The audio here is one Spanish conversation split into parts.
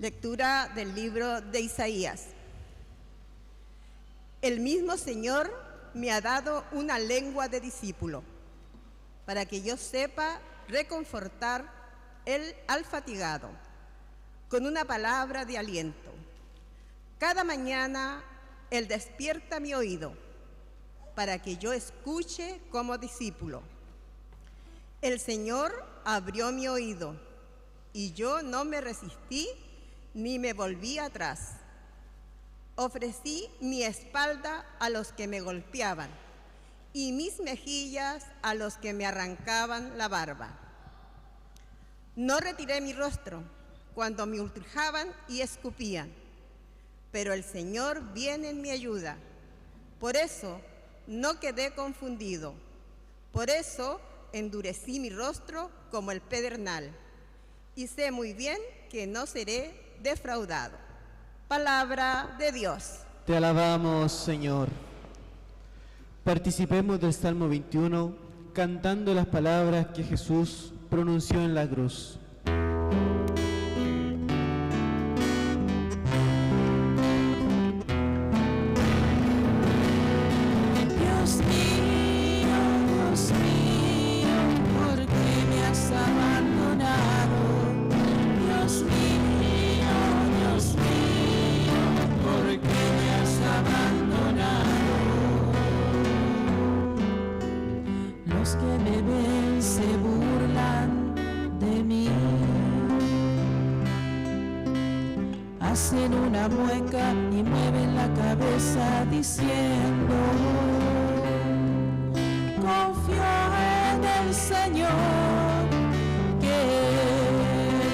Lectura del libro de Isaías. El mismo Señor me ha dado una lengua de discípulo, para que yo sepa reconfortar al fatigado, con una palabra de aliento. Cada mañana Él despierta mi oído, para que yo escuche como discípulo. El Señor abrió mi oído, y yo no me resistí ni me volví atrás. Ofrecí mi espalda a los que me golpeaban y mis mejillas a los que me arrancaban la barba. No retiré mi rostro cuando me ultrajaban y escupían, pero el Señor viene en mi ayuda. Por eso no quedé confundido, por eso endurecí mi rostro como el pedernal, y sé muy bien que no seré defraudado. Palabra de Dios. Te alabamos, Señor. Participemos del Salmo 21, cantando las palabras que Jesús pronunció en la cruz. Hacen una mueca y mueven la cabeza diciendo: confío en el Señor, que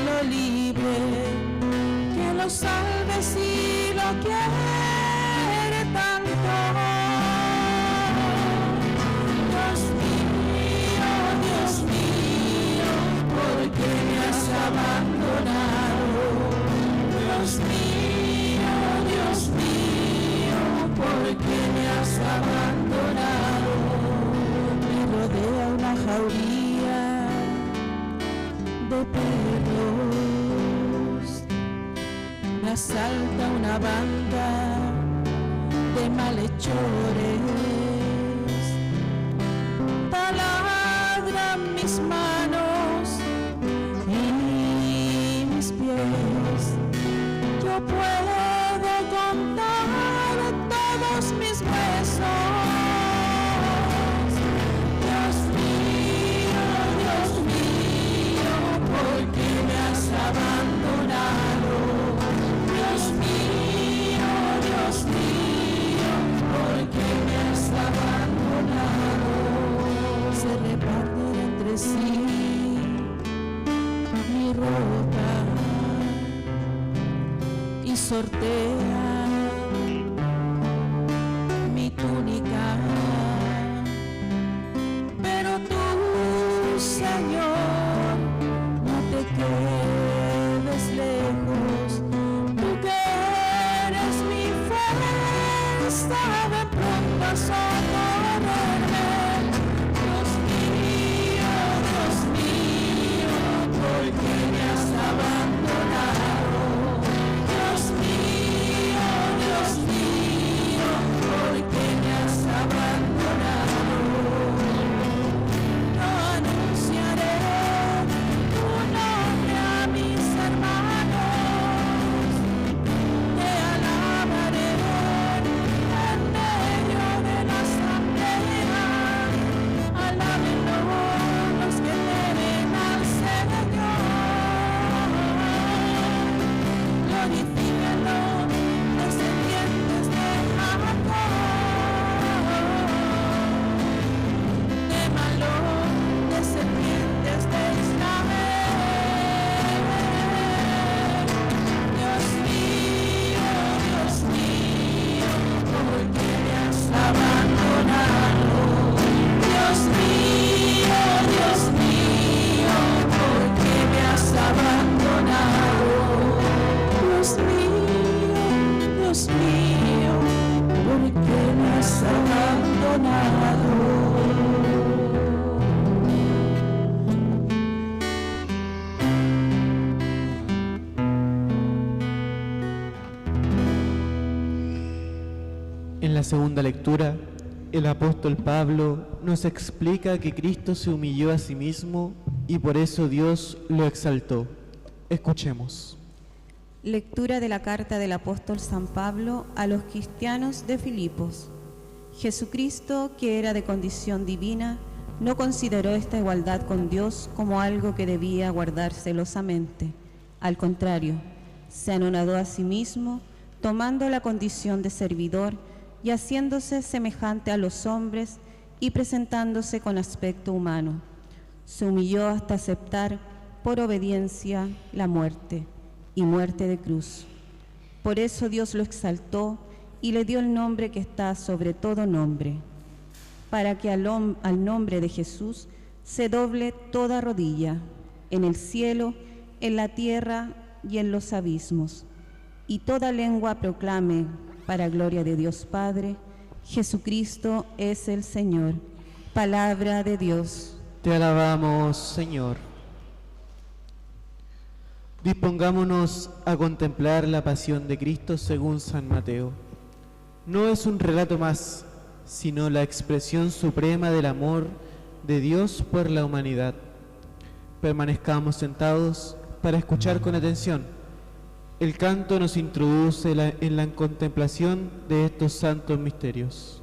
lo libre, que lo salve si lo quiere tanto. Dios mío, ¿por qué me has abandonado? Dios mío, ¿por qué me has abandonado? Me rodea una jauría de perros, me asalta una banda de malhechores, taladran mis manos y mis pies. Yo puedo contar todos mis huesos. Dios mío, ¿por qué me has abandonado? Dios mío, ¿por qué me has abandonado? Se reparten entre sí mi ropa y sortea mi túnica, pero tú, Señor, no te quedes lejos. Tú que eres mi fuerza, de pronto a socorrerme. Dios mío, ¿por qué me has abandonado? Dios mío, En la segunda lectura, el apóstol Pablo nos explica que Cristo se humilló a sí mismo y por eso Dios lo exaltó. Escuchemos. Lectura de la carta del apóstol San Pablo a los cristianos de Filipos. Jesucristo, que era de condición divina, no consideró esta igualdad con Dios como algo que debía guardar celosamente. Al contrario, se anonadó a sí mismo, tomando la condición de servidor y haciéndose semejante a los hombres y presentándose con aspecto humano. Se humilló hasta aceptar, por obediencia, la muerte, y muerte de cruz. Por eso Dios lo exaltó y le dio el nombre que está sobre todo nombre, para que al nombre de Jesús se doble toda rodilla, en el cielo, en la tierra y en los abismos, y toda lengua proclame, para gloria de Dios Padre, Jesucristo es el Señor. Palabra de Dios. Te alabamos, Señor. Dispongámonos a contemplar la pasión de Cristo según San Mateo. No es un relato más, sino la expresión suprema del amor de Dios por la humanidad. Permanezcamos sentados para escuchar con atención. El canto nos introduce en la contemplación de estos santos misterios.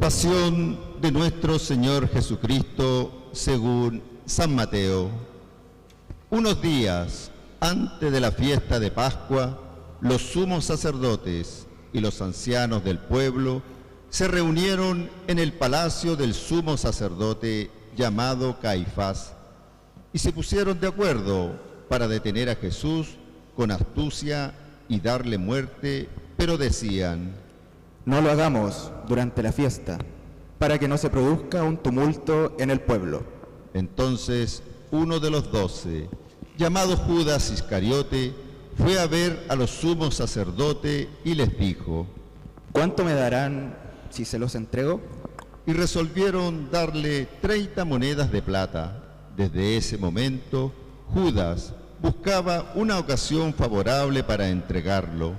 Pasión de nuestro Señor Jesucristo según San Mateo. Unos días antes de la fiesta de Pascua, los sumos sacerdotes y los ancianos del pueblo se reunieron en el palacio del sumo sacerdote llamado Caifás y se pusieron de acuerdo para detener a Jesús con astucia y darle muerte, pero decían: no lo hagamos durante la fiesta, para que no se produzca un tumulto en el pueblo. Entonces uno de los 12, llamado Judas Iscariote, fue a ver a los sumos sacerdotes y les dijo: ¿cuánto me darán si se los entrego? Y resolvieron darle 30 monedas de plata. Desde ese momento, Judas buscaba una ocasión favorable para entregarlo.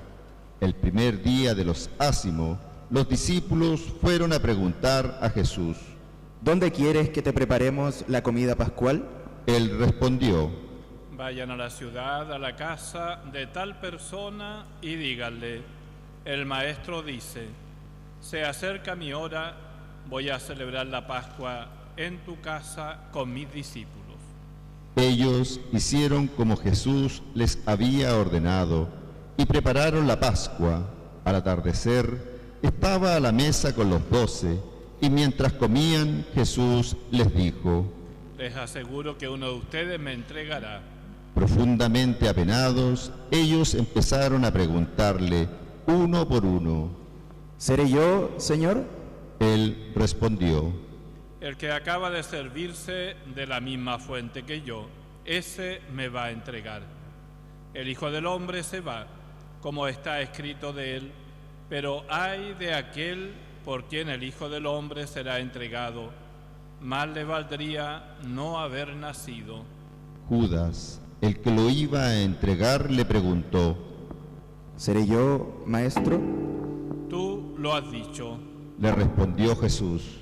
El primer día de los ácimos, los discípulos fueron a preguntar a Jesús: ¿dónde quieres que te preparemos la comida pascual? Él respondió: vayan a la ciudad, a la casa de tal persona y díganle: el maestro dice, se acerca mi hora, voy a celebrar la Pascua en tu casa con mis discípulos. Ellos hicieron como Jesús les había ordenado y prepararon la Pascua. Al atardecer, estaba a la mesa con los 12, y mientras comían, Jesús les dijo: les aseguro que uno de ustedes me entregará. Profundamente apenados, ellos empezaron a preguntarle uno por uno: ¿seré yo, Señor? Él respondió: el que acaba de servirse de la misma fuente que yo, ese me va a entregar. El Hijo del Hombre se va, como está escrito de él, pero ay de aquel por quien el Hijo del Hombre será entregado. Más le valdría no haber nacido. Judas, el que lo iba a entregar, le preguntó: ¿seré yo, maestro? Tú lo has dicho. Le respondió Jesús.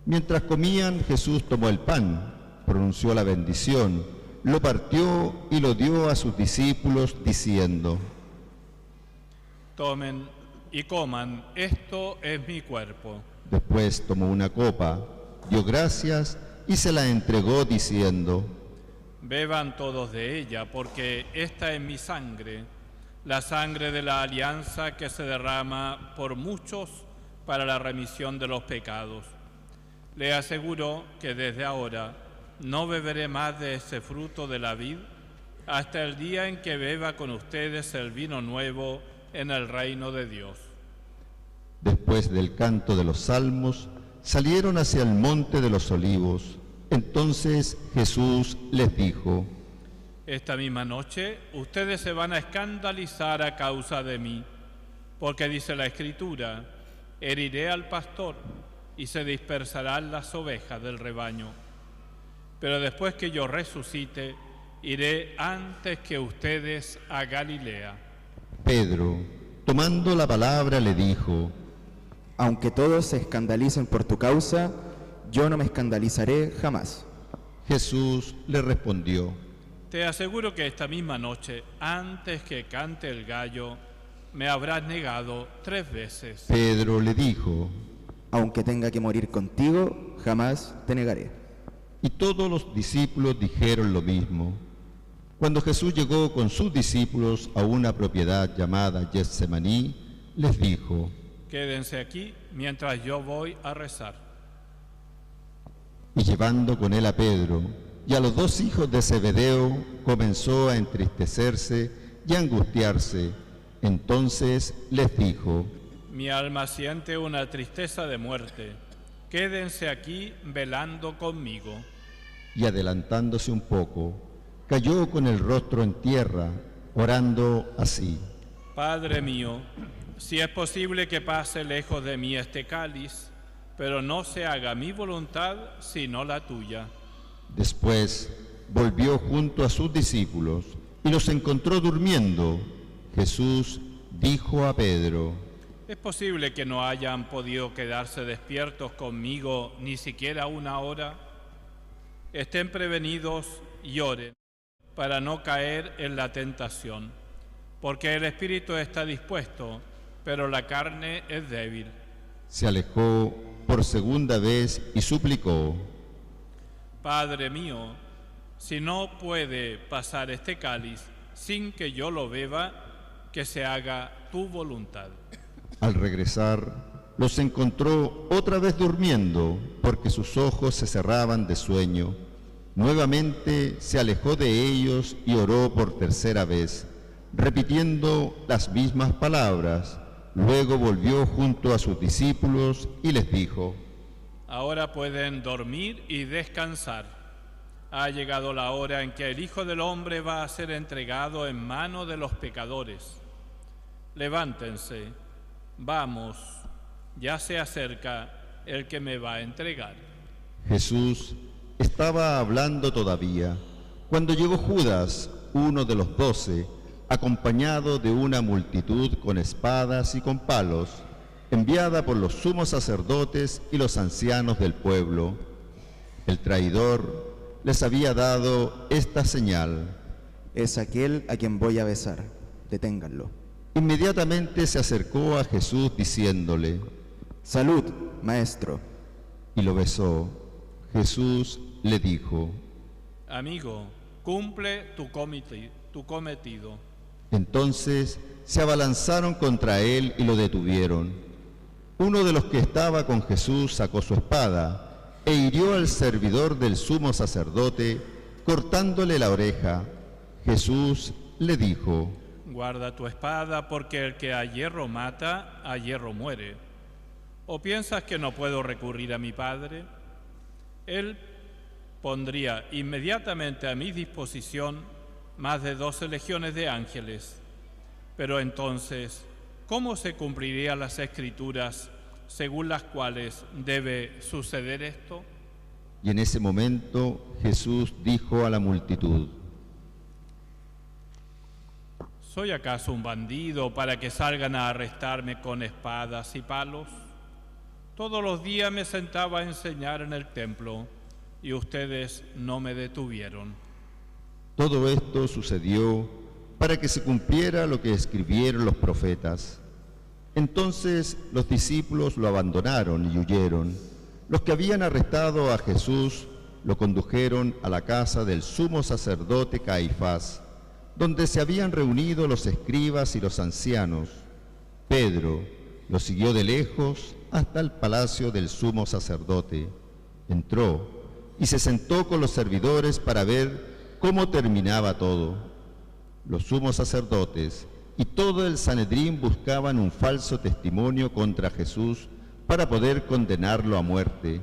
Mientras comían, Jesús tomó el pan, pronunció la bendición, lo partió y lo dio a sus discípulos, diciendo: tomen y coman, esto es mi cuerpo. Después tomó una copa, dio gracias y se la entregó diciendo: Beban todos de ella, porque esta es mi sangre, la sangre de la alianza que se derrama por muchos para la remisión de los pecados. Le aseguro que desde ahora no beberé más de ese fruto de la vid hasta el día en que beba con ustedes el vino nuevo en el reino de Dios. Después del canto de los salmos, salieron hacia el monte de los olivos. Entonces Jesús les dijo: Esta misma noche ustedes se van a escandalizar a causa de mí, porque dice la Escritura: heriré al pastor y se dispersarán las ovejas del rebaño. Pero después que yo resucite, iré antes que ustedes a Galilea. Pedro, tomando la palabra, le dijo: Aunque todos se escandalicen por tu causa, yo no me escandalizaré jamás. Jesús le respondió: Te aseguro que esta misma noche, antes que cante el gallo, me habrás negado 3 veces. Pedro le dijo: Aunque tenga que morir contigo, jamás te negaré. Y todos los discípulos dijeron lo mismo. Cuando Jesús llegó con sus discípulos a una propiedad llamada Getsemaní, les dijo: Quédense aquí mientras yo voy a rezar. Y llevando con él a Pedro y a los 2 hijos de Zebedeo, comenzó a entristecerse y a angustiarse. Entonces les dijo: Mi alma siente una tristeza de muerte. Quédense aquí velando conmigo. Y adelantándose un poco, cayó con el rostro en tierra, orando así: Padre mío, si es posible que pase lejos de mí este cáliz, pero no se haga mi voluntad sino la tuya. Después volvió junto a sus discípulos y los encontró durmiendo. Jesús dijo a Pedro: ¿Es posible que no hayan podido quedarse despiertos conmigo ni siquiera 1 hora? Estén prevenidos y oren para no caer en la tentación, porque el espíritu está dispuesto, pero la carne es débil. Se alejó por segunda vez y suplicó: Padre mío, si no puede pasar este cáliz sin que yo lo beba, que se haga tu voluntad. Al regresar, los encontró otra vez durmiendo, porque sus ojos se cerraban de sueño. Nuevamente se alejó de ellos y oró por tercera vez, repitiendo las mismas palabras. Luego volvió junto a sus discípulos y les dijo: Ahora pueden dormir y descansar. Ha llegado la hora en que el Hijo del Hombre va a ser entregado en manos de los pecadores. Levántense, vamos, ya se acerca el que me va a entregar. Jesús estaba hablando todavía cuando llegó Judas, uno de los 12, acompañado de una multitud con espadas y con palos, enviada por los sumos sacerdotes y los ancianos del pueblo. El traidor les había dado esta señal: Es aquel a quien voy a besar. Deténganlo. Inmediatamente se acercó a Jesús diciéndole: Salud, maestro. Y lo besó. Jesús le dijo: Amigo, cumple tu cometido. Entonces se abalanzaron contra él y lo detuvieron. Uno de los que estaba con Jesús sacó su espada e hirió al servidor del sumo sacerdote, cortándole la oreja. Jesús le dijo: Guarda tu espada, porque el que a hierro mata, a hierro muere. ¿O piensas que no puedo recurrir a mi Padre? Él pondría inmediatamente a mi disposición más de 12 legiones de ángeles. Pero entonces, ¿cómo se cumplirían las Escrituras según las cuales debe suceder esto? Y en ese momento Jesús dijo a la multitud: ¿Soy acaso un bandido para que salgan a arrestarme con espadas y palos? Todos los días me sentaba a enseñar en el templo y ustedes no me detuvieron. Todo esto sucedió para que se cumpliera lo que escribieron los profetas. Entonces los discípulos lo abandonaron y huyeron. Los que habían arrestado a Jesús lo condujeron a la casa del sumo sacerdote Caifás, donde se habían reunido los escribas y los ancianos. Pedro lo siguió de lejos hasta el palacio del sumo sacerdote. Entró y se sentó con los servidores para ver cómo terminaba todo. Los sumos sacerdotes y todo el Sanedrín buscaban un falso testimonio contra Jesús para poder condenarlo a muerte,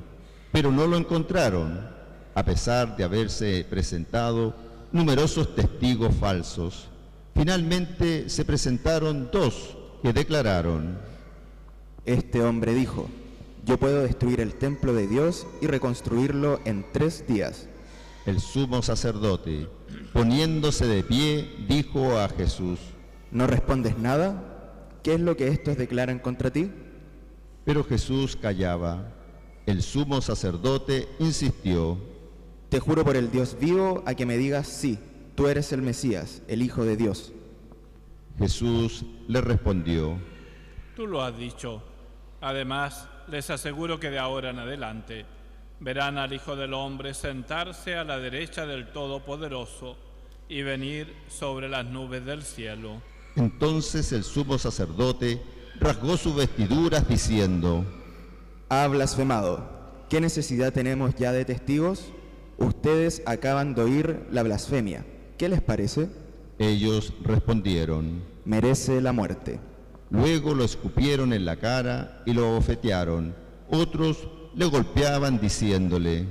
pero no lo encontraron, a pesar de haberse presentado numerosos testigos falsos. Finalmente se presentaron 2 que declararon: Este hombre dijo, yo puedo destruir el templo de Dios y reconstruirlo en 3 días. El sumo sacerdote, poniéndose de pie, dijo a Jesús: ¿No respondes nada? ¿Qué es lo que estos declaran contra ti? Pero Jesús callaba. El sumo sacerdote insistió: Te juro por el Dios vivo a que me digas sí, tú eres el Mesías, el Hijo de Dios. Jesús le respondió: Tú lo has dicho. Además, les aseguro que de ahora en adelante verán al Hijo del Hombre sentarse a la derecha del Todopoderoso y venir sobre las nubes del cielo. Entonces el sumo sacerdote rasgó sus vestiduras diciendo: Ha blasfemado. ¿Qué necesidad tenemos ya de testigos? Ustedes acaban de oír la blasfemia. ¿Qué les parece? Ellos respondieron: Merece la muerte. Luego lo escupieron en la cara y lo bofetearon. Otros le golpeaban diciéndole: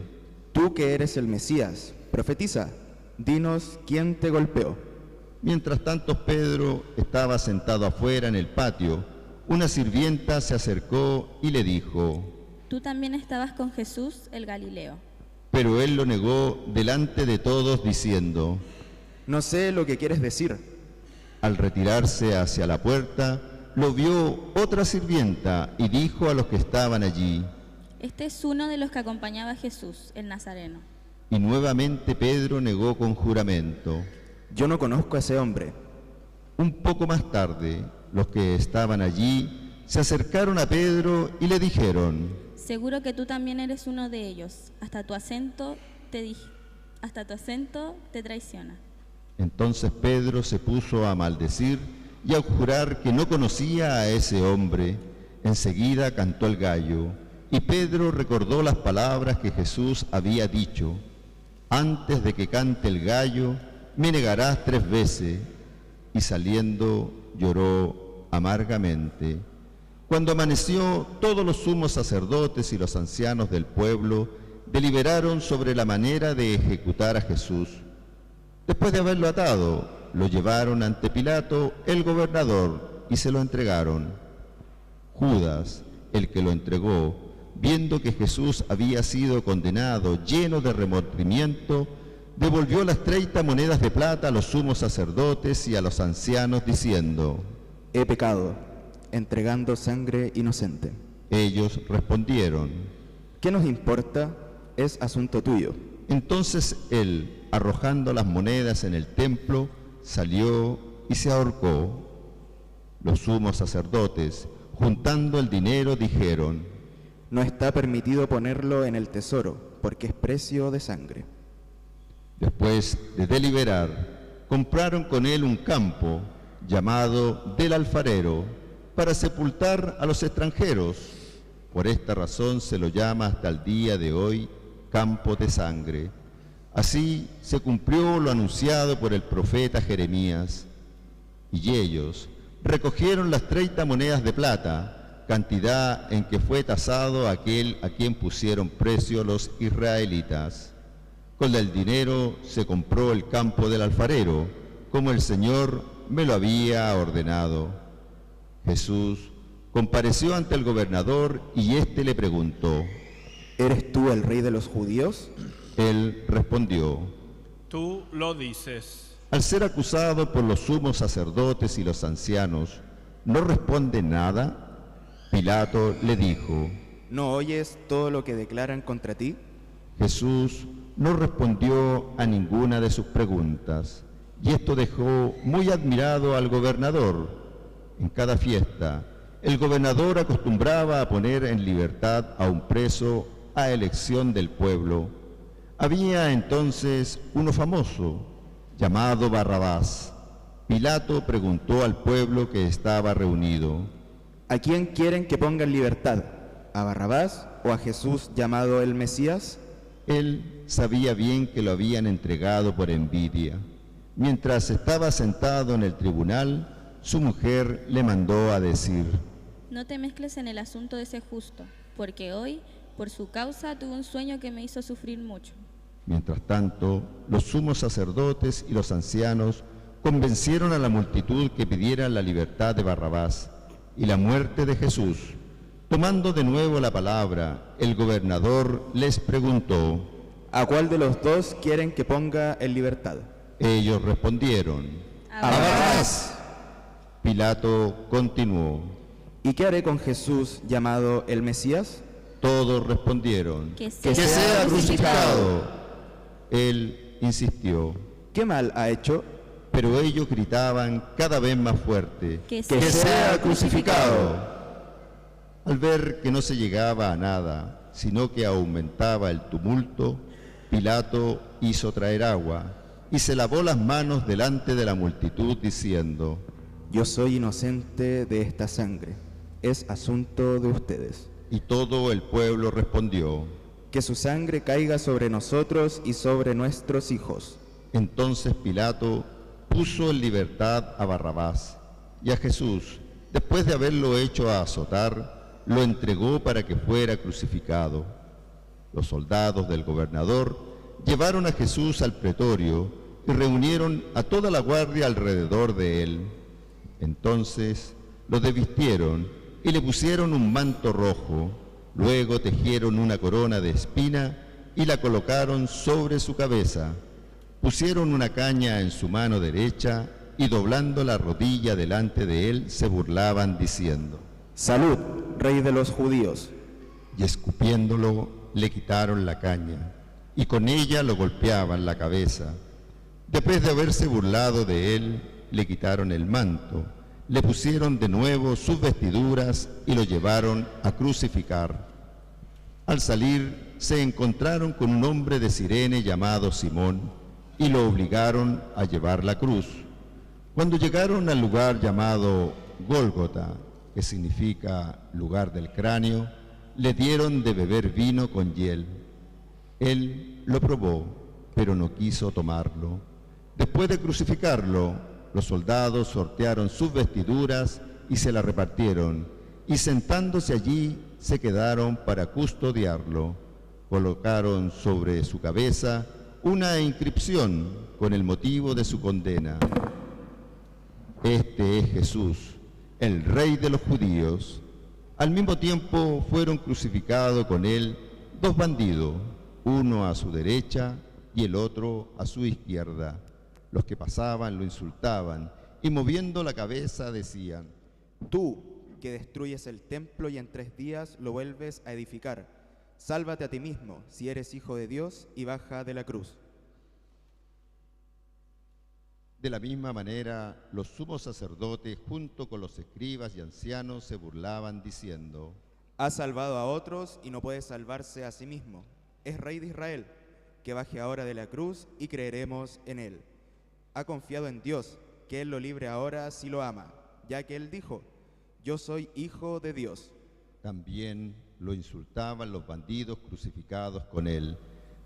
Tú que eres el Mesías, profetiza, dinos quién te golpeó. Mientras tanto Pedro estaba sentado afuera en el patio. Una sirvienta se acercó y le dijo: Tú también estabas con Jesús el Galileo. Pero él lo negó delante de todos diciendo: No sé lo que quieres decir. Al retirarse hacia la puerta, lo vio otra sirvienta y dijo a los que estaban allí: Este es uno de los que acompañaba a Jesús, el Nazareno. Y nuevamente Pedro negó con juramento: Yo no conozco a ese hombre. Un poco más tarde, los que estaban allí se acercaron a Pedro y le dijeron: Seguro que tú también eres uno de ellos. Hasta tu acento te traiciona. Entonces Pedro se puso a maldecir y a jurar que no conocía a ese hombre. Enseguida cantó el gallo, y Pedro recordó las palabras que Jesús había dicho: Antes de que cante el gallo, me negarás 3 veces. Y saliendo lloró amargamente. Cuando amaneció, todos los sumos sacerdotes y los ancianos del pueblo deliberaron sobre la manera de ejecutar a Jesús. Después de haberlo atado, lo llevaron ante Pilato, el gobernador, y se lo entregaron. Judas, el que lo entregó, viendo que Jesús había sido condenado, lleno de remordimiento, devolvió las 30 monedas de plata a los sumos sacerdotes y a los ancianos, diciendo: He pecado, entregando sangre inocente. Ellos respondieron: ¿Qué nos importa? Es asunto tuyo. Entonces él, arrojando las monedas en el templo, salió y se ahorcó. Los sumos sacerdotes, juntando el dinero, dijeron: No está permitido ponerlo en el tesoro, porque es precio de sangre. Después de deliberar, compraron con él un campo llamado del Alfarero para sepultar a los extranjeros. Por esta razón se lo llama hasta el día de hoy Campo de Sangre. Así se cumplió lo anunciado por el profeta Jeremías. Y ellos recogieron las 30 monedas de plata, cantidad en que fue tasado aquel a quien pusieron precio los israelitas. Con el dinero se compró el campo del alfarero, como el Señor me lo había ordenado. Jesús compareció ante el gobernador y éste le preguntó: ¿Eres tú el rey de los judíos? Él respondió: Tú lo dices. Al ser acusado por los sumos sacerdotes y los ancianos, ¿no responde nada? Pilato le dijo: ¿No oyes todo lo que declaran contra ti? Jesús no respondió a ninguna de sus preguntas, y esto dejó muy admirado al gobernador. En cada fiesta, el gobernador acostumbraba a poner en libertad a un preso a elección del pueblo. Había entonces uno famoso, llamado Barrabás. Pilato preguntó al pueblo que estaba reunido: ¿A quién quieren que ponga en libertad? ¿A Barrabás o a Jesús llamado el Mesías? Él sabía bien que lo habían entregado por envidia. Mientras estaba sentado en el tribunal, su mujer le mandó a decir: No te mezcles en el asunto de ese justo, porque hoy, por su causa, tuve un sueño que me hizo sufrir mucho. Mientras tanto, los sumos sacerdotes y los ancianos convencieron a la multitud que pidiera la libertad de Barrabás y la muerte de Jesús. Tomando de nuevo la palabra, el gobernador les preguntó: ¿A cuál de los dos quieren que ponga en libertad? Ellos respondieron: ¡A Barrabás! Pilato continuó: ¿Y qué haré con Jesús llamado el Mesías? Todos respondieron: Que sea crucificado. Él insistió, ¿Qué mal ha hecho? pero ellos gritaban cada vez más fuerte: Que sea crucificado. Al ver que no se llegaba a nada, sino que aumentaba el tumulto, Pilato hizo traer agua y se lavó las manos delante de la multitud, diciendo: Yo soy inocente de esta sangre. Es asunto de ustedes. Y todo el pueblo respondió. Que su sangre caiga sobre nosotros y sobre nuestros hijos. Entonces Pilato puso en libertad a Barrabás, y a Jesús, después de haberlo hecho azotar, lo entregó para que fuera crucificado. Los soldados del gobernador llevaron a Jesús al pretorio y reunieron a toda la guardia alrededor de él. Entonces lo desvistieron y le pusieron un manto rojo. Luego tejieron una corona de espina y la colocaron sobre su cabeza. Pusieron una caña en su mano derecha y doblando la rodilla delante de él se burlaban diciendo: Salud, Rey de los judíos. Y escupiéndolo le quitaron la caña y con ella lo golpeaban la cabeza. Después de haberse burlado de él, le quitaron el manto, le pusieron de nuevo sus vestiduras y lo llevaron a crucificar. Al salir se encontraron con un hombre de Cirene llamado Simón y lo obligaron a llevar la cruz. Cuando llegaron al lugar llamado Gólgota, que significa lugar del cráneo, le dieron de beber vino con hiel. Él lo probó, pero no quiso tomarlo. Después de crucificarlo, los soldados sortearon sus vestiduras y se las repartieron, y sentándose allí se quedaron para custodiarlo. Colocaron sobre su cabeza una inscripción con el motivo de su condena: Este es Jesús, el Rey de los judíos. Al mismo tiempo fueron crucificados con él dos bandidos, uno a su derecha y el otro a su izquierda. Los que pasaban lo insultaban y moviendo la cabeza decían: Tú, que destruyes el templo y en 3 días lo vuelves a edificar, sálvate a ti mismo, si eres hijo de Dios, y baja de la cruz. De la misma manera, los sumos sacerdotes, junto con los escribas y ancianos, se burlaban diciendo: Ha salvado a otros y no puede salvarse a sí mismo. Es Rey de Israel, que baje ahora de la cruz y creeremos en él. Ha confiado en Dios, que él lo libre ahora si lo ama, ya que él dijo: Yo soy hijo de Dios. También lo insultaban los bandidos crucificados con él.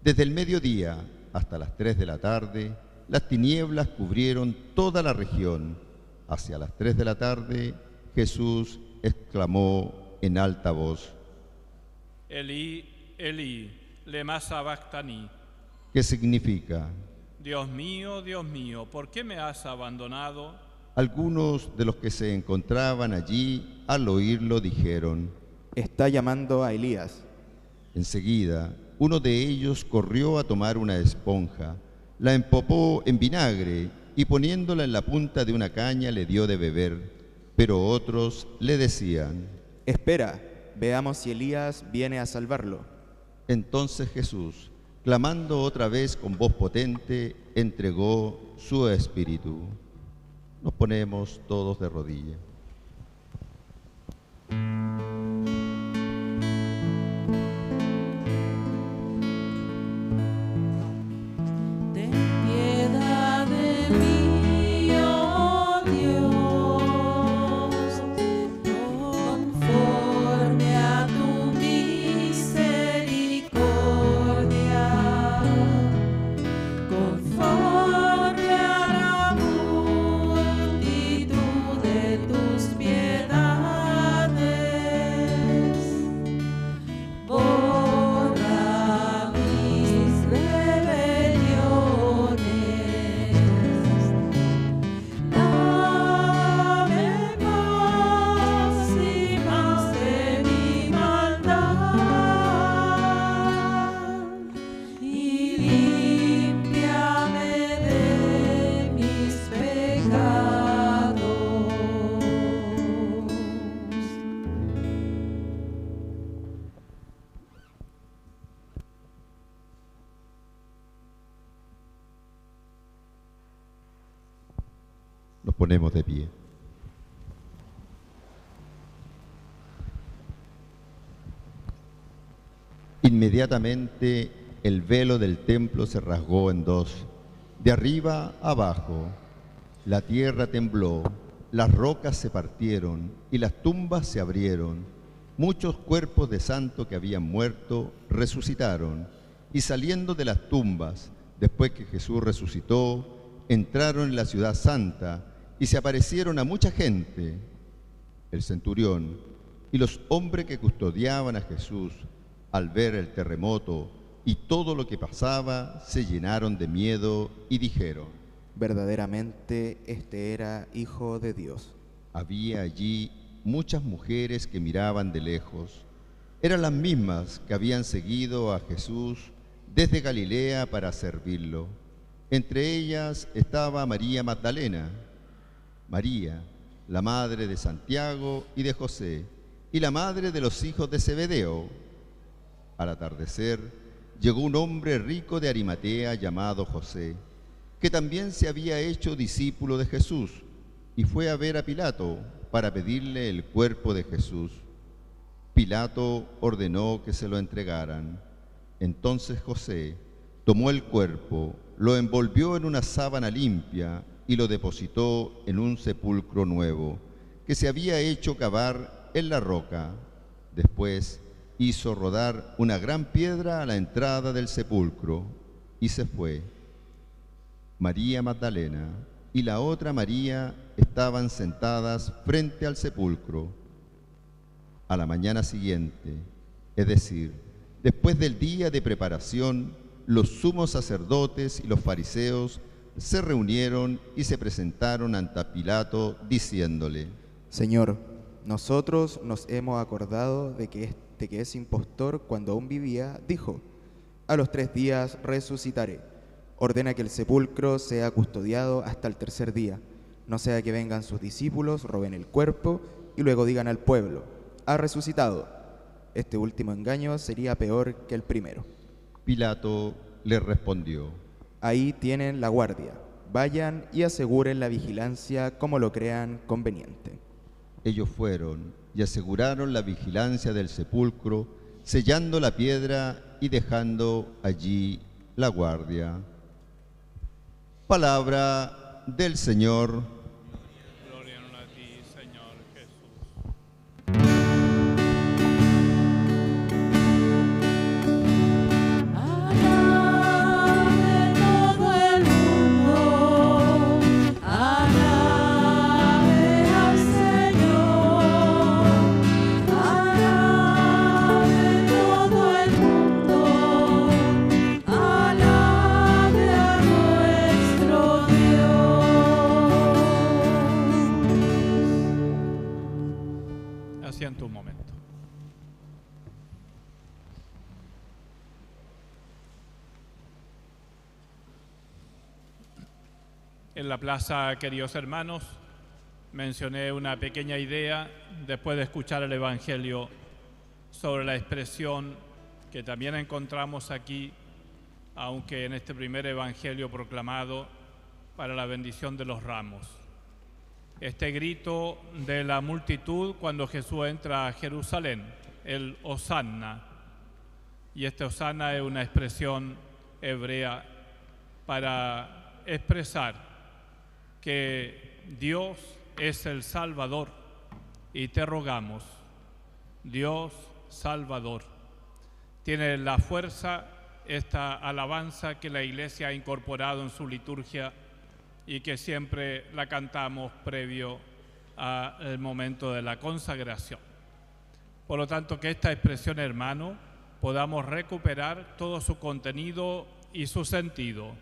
Desde el mediodía hasta las 3 de la tarde, las tinieblas cubrieron toda la región. Hacia las 3 de la tarde, Jesús exclamó en alta voz: Elí, Elí, lema sabactani. ¿Qué significa? Dios mío, ¿por qué me has abandonado? Algunos de los que se encontraban allí, al oírlo, dijeron: Está llamando a Elías. Enseguida, uno de ellos corrió a tomar una esponja, la empapó en vinagre y poniéndola en la punta de una caña le dio de beber. Pero otros le decían: Espera, veamos si Elías viene a salvarlo. Entonces Jesús, clamando otra vez con voz potente, entregó su espíritu. Nos ponemos todos de rodillas. Nos ponemos de pie. Inmediatamente el velo del templo se rasgó en dos, de arriba a abajo. La tierra tembló, las rocas se partieron y las tumbas se abrieron. Muchos cuerpos de santos que habían muerto resucitaron, y saliendo de las tumbas, después que Jesús resucitó, entraron en la ciudad santa y se aparecieron a mucha gente. El centurión y los hombres que custodiaban a Jesús, al ver el terremoto y todo lo que pasaba, se llenaron de miedo y dijeron: verdaderamente este era Hijo de Dios. Había allí muchas mujeres que miraban de lejos. Eran las mismas que habían seguido a Jesús desde Galilea para servirlo. Entre ellas estaba María Magdalena, María, la madre de Santiago y de José, y la madre de los hijos de Zebedeo. Al atardecer, llegó un hombre rico de Arimatea llamado José, que también se había hecho discípulo de Jesús, y fue a ver a Pilato para pedirle el cuerpo de Jesús. Pilato ordenó que se lo entregaran. Entonces José tomó el cuerpo, lo envolvió en una sábana limpia y lo depositó en un sepulcro nuevo, que se había hecho cavar en la roca. Después hizo rodar una gran piedra a la entrada del sepulcro y se fue. María Magdalena y la otra María estaban sentadas frente al sepulcro. A la mañana siguiente, es decir, después del día de preparación, los sumos sacerdotes y los fariseos se reunieron y se presentaron ante Pilato diciéndole: Señor, nosotros nos hemos acordado de que ese impostor, cuando aún vivía, dijo: a los 3 días resucitaré. Ordena que el sepulcro sea custodiado hasta el 3er día, no sea que vengan sus discípulos, roben el cuerpo y luego digan al pueblo: ha resucitado. Este último engaño sería peor que el primero. Pilato le respondió: ahí tienen la guardia. Vayan y aseguren la vigilancia como lo crean conveniente. Ellos fueron y aseguraron la vigilancia del sepulcro, sellando la piedra y dejando allí la guardia. Palabra del Señor. Gloria a ti, Señor Jesús. Alabe todo el mundo, alabe al Señor, alabe todo el mundo, alabe a nuestro Dios. Asienta un momento. En la plaza, queridos hermanos, mencioné una pequeña idea después de escuchar el Evangelio sobre la expresión que también encontramos aquí, aunque en este primer Evangelio proclamado para la bendición de los ramos. Este grito de la multitud cuando Jesús entra a Jerusalén, el Hosanna. Y este Hosanna es una expresión hebrea para expresar que Dios es el Salvador y te rogamos, Dios Salvador. Tiene la fuerza esta alabanza que la Iglesia ha incorporado en su liturgia y que siempre la cantamos previo al momento de la consagración. Por lo tanto, que esta expresión, hermano, podamos recuperar todo su contenido y su sentido.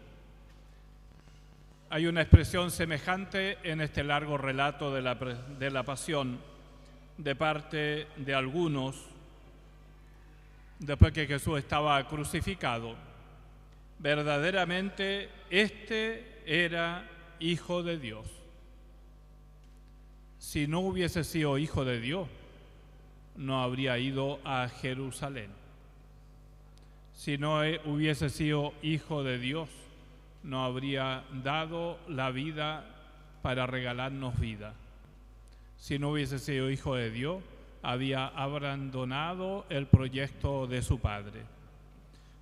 Hay una expresión semejante en este largo relato de la pasión de parte de algunos después que Jesús estaba crucificado. Verdaderamente este era Hijo de Dios. Si no hubiese sido Hijo de Dios, no habría ido a Jerusalén. Si no hubiese sido Hijo de Dios, no habría dado la vida para regalarnos vida. Si no hubiese sido hijo de Dios, había abandonado el proyecto de su Padre.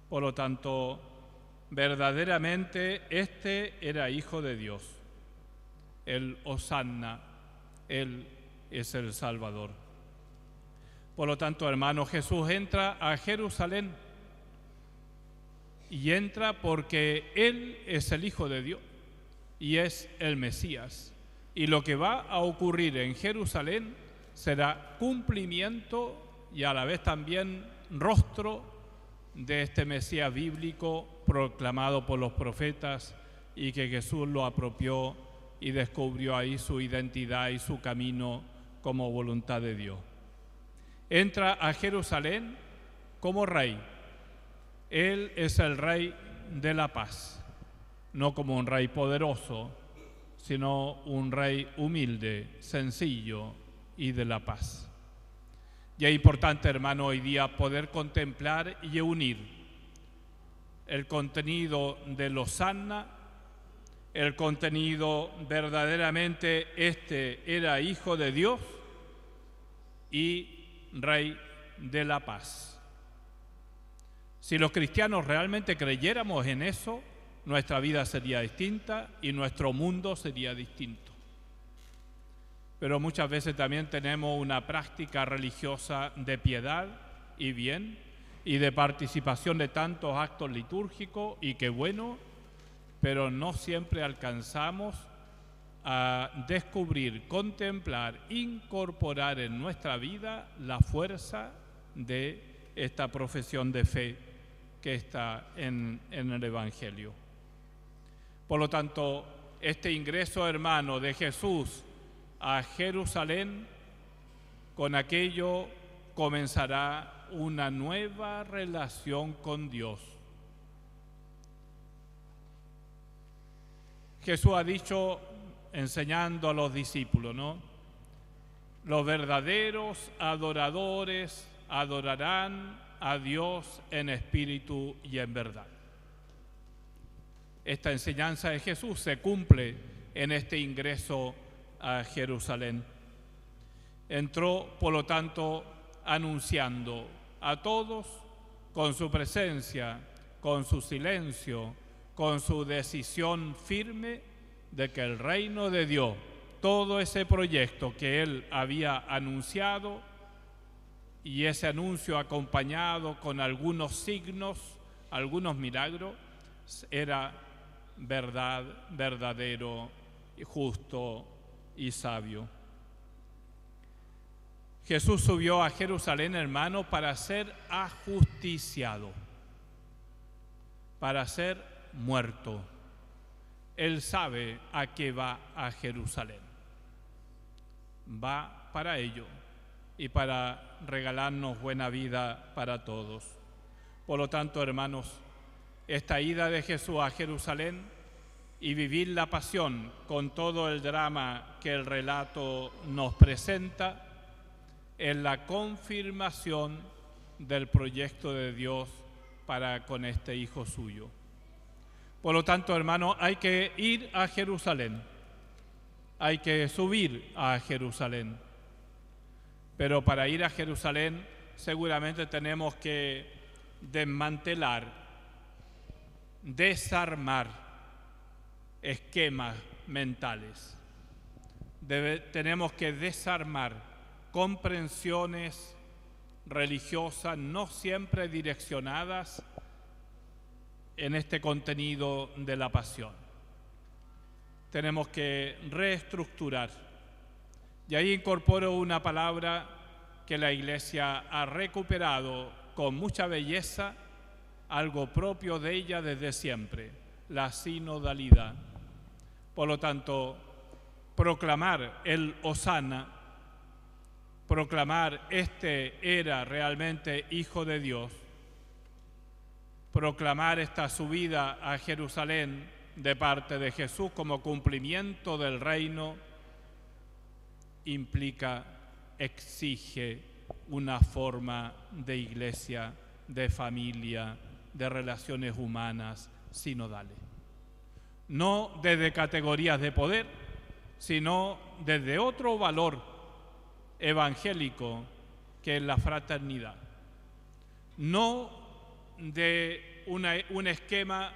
Por lo tanto, verdaderamente este era hijo de Dios. El Hosanna, Él es el Salvador. Por lo tanto, hermano, Jesús entra a Jerusalén y entra porque Él es el Hijo de Dios y es el Mesías. Y lo que va a ocurrir en Jerusalén será cumplimiento y a la vez también rostro de este Mesías bíblico proclamado por los profetas y que Jesús lo apropió y descubrió ahí su identidad y su camino como voluntad de Dios. Entra a Jerusalén como rey. Él es el rey de la paz, no como un rey poderoso, sino un rey humilde, sencillo y de la paz. Y es importante, hermano, hoy día poder contemplar y unir el contenido del Hosanna, el contenido verdaderamente este era hijo de Dios y rey de la paz. Si los cristianos realmente creyéramos en eso, nuestra vida sería distinta y nuestro mundo sería distinto. Pero muchas veces también tenemos una práctica religiosa de piedad y bien y de participación de tantos actos litúrgicos y qué bueno, pero no siempre alcanzamos a descubrir, contemplar, incorporar en nuestra vida la fuerza de esta profesión de fe que está en el Evangelio. Por lo tanto, este ingreso, hermano, de Jesús a Jerusalén, con aquello comenzará una nueva relación con Dios. Jesús ha dicho, enseñando a los discípulos, ¿no? Los verdaderos adoradores adorarán a Dios en espíritu y en verdad. Esta enseñanza de Jesús se cumple en este ingreso a Jerusalén. Entró, por lo tanto, anunciando a todos con su presencia, con su silencio, con su decisión firme de que el reino de Dios, todo ese proyecto que él había anunciado y ese anuncio acompañado con algunos signos, algunos milagros, era verdad, verdadero, justo y sabio. Jesús subió a Jerusalén, hermano, para ser ajusticiado, para ser muerto. Él sabe a qué va a Jerusalén. Va para ello y para regalarnos buena vida para todos. Por lo tanto, hermanos, esta ida de Jesús a Jerusalén y vivir la pasión con todo el drama que el relato nos presenta es la confirmación del proyecto de Dios para con este Hijo suyo. Por lo tanto, hermano, hay que ir a Jerusalén, hay que subir a Jerusalén. Pero para ir a Jerusalén seguramente tenemos que desmantelar, desarmar esquemas mentales. Tenemos que desarmar comprensiones religiosas no siempre direccionadas en este contenido de la pasión. Tenemos que reestructurar. Y ahí incorporo una palabra que la Iglesia ha recuperado con mucha belleza, algo propio de ella desde siempre, la sinodalidad. Por lo tanto, proclamar el Hosanna, proclamar este era realmente Hijo de Dios, proclamar esta subida a Jerusalén de parte de Jesús como cumplimiento del reino, implica, exige una forma de iglesia, de familia, de relaciones humanas sinodales. No desde categorías de poder, sino desde otro valor evangélico que es la fraternidad. No de un esquema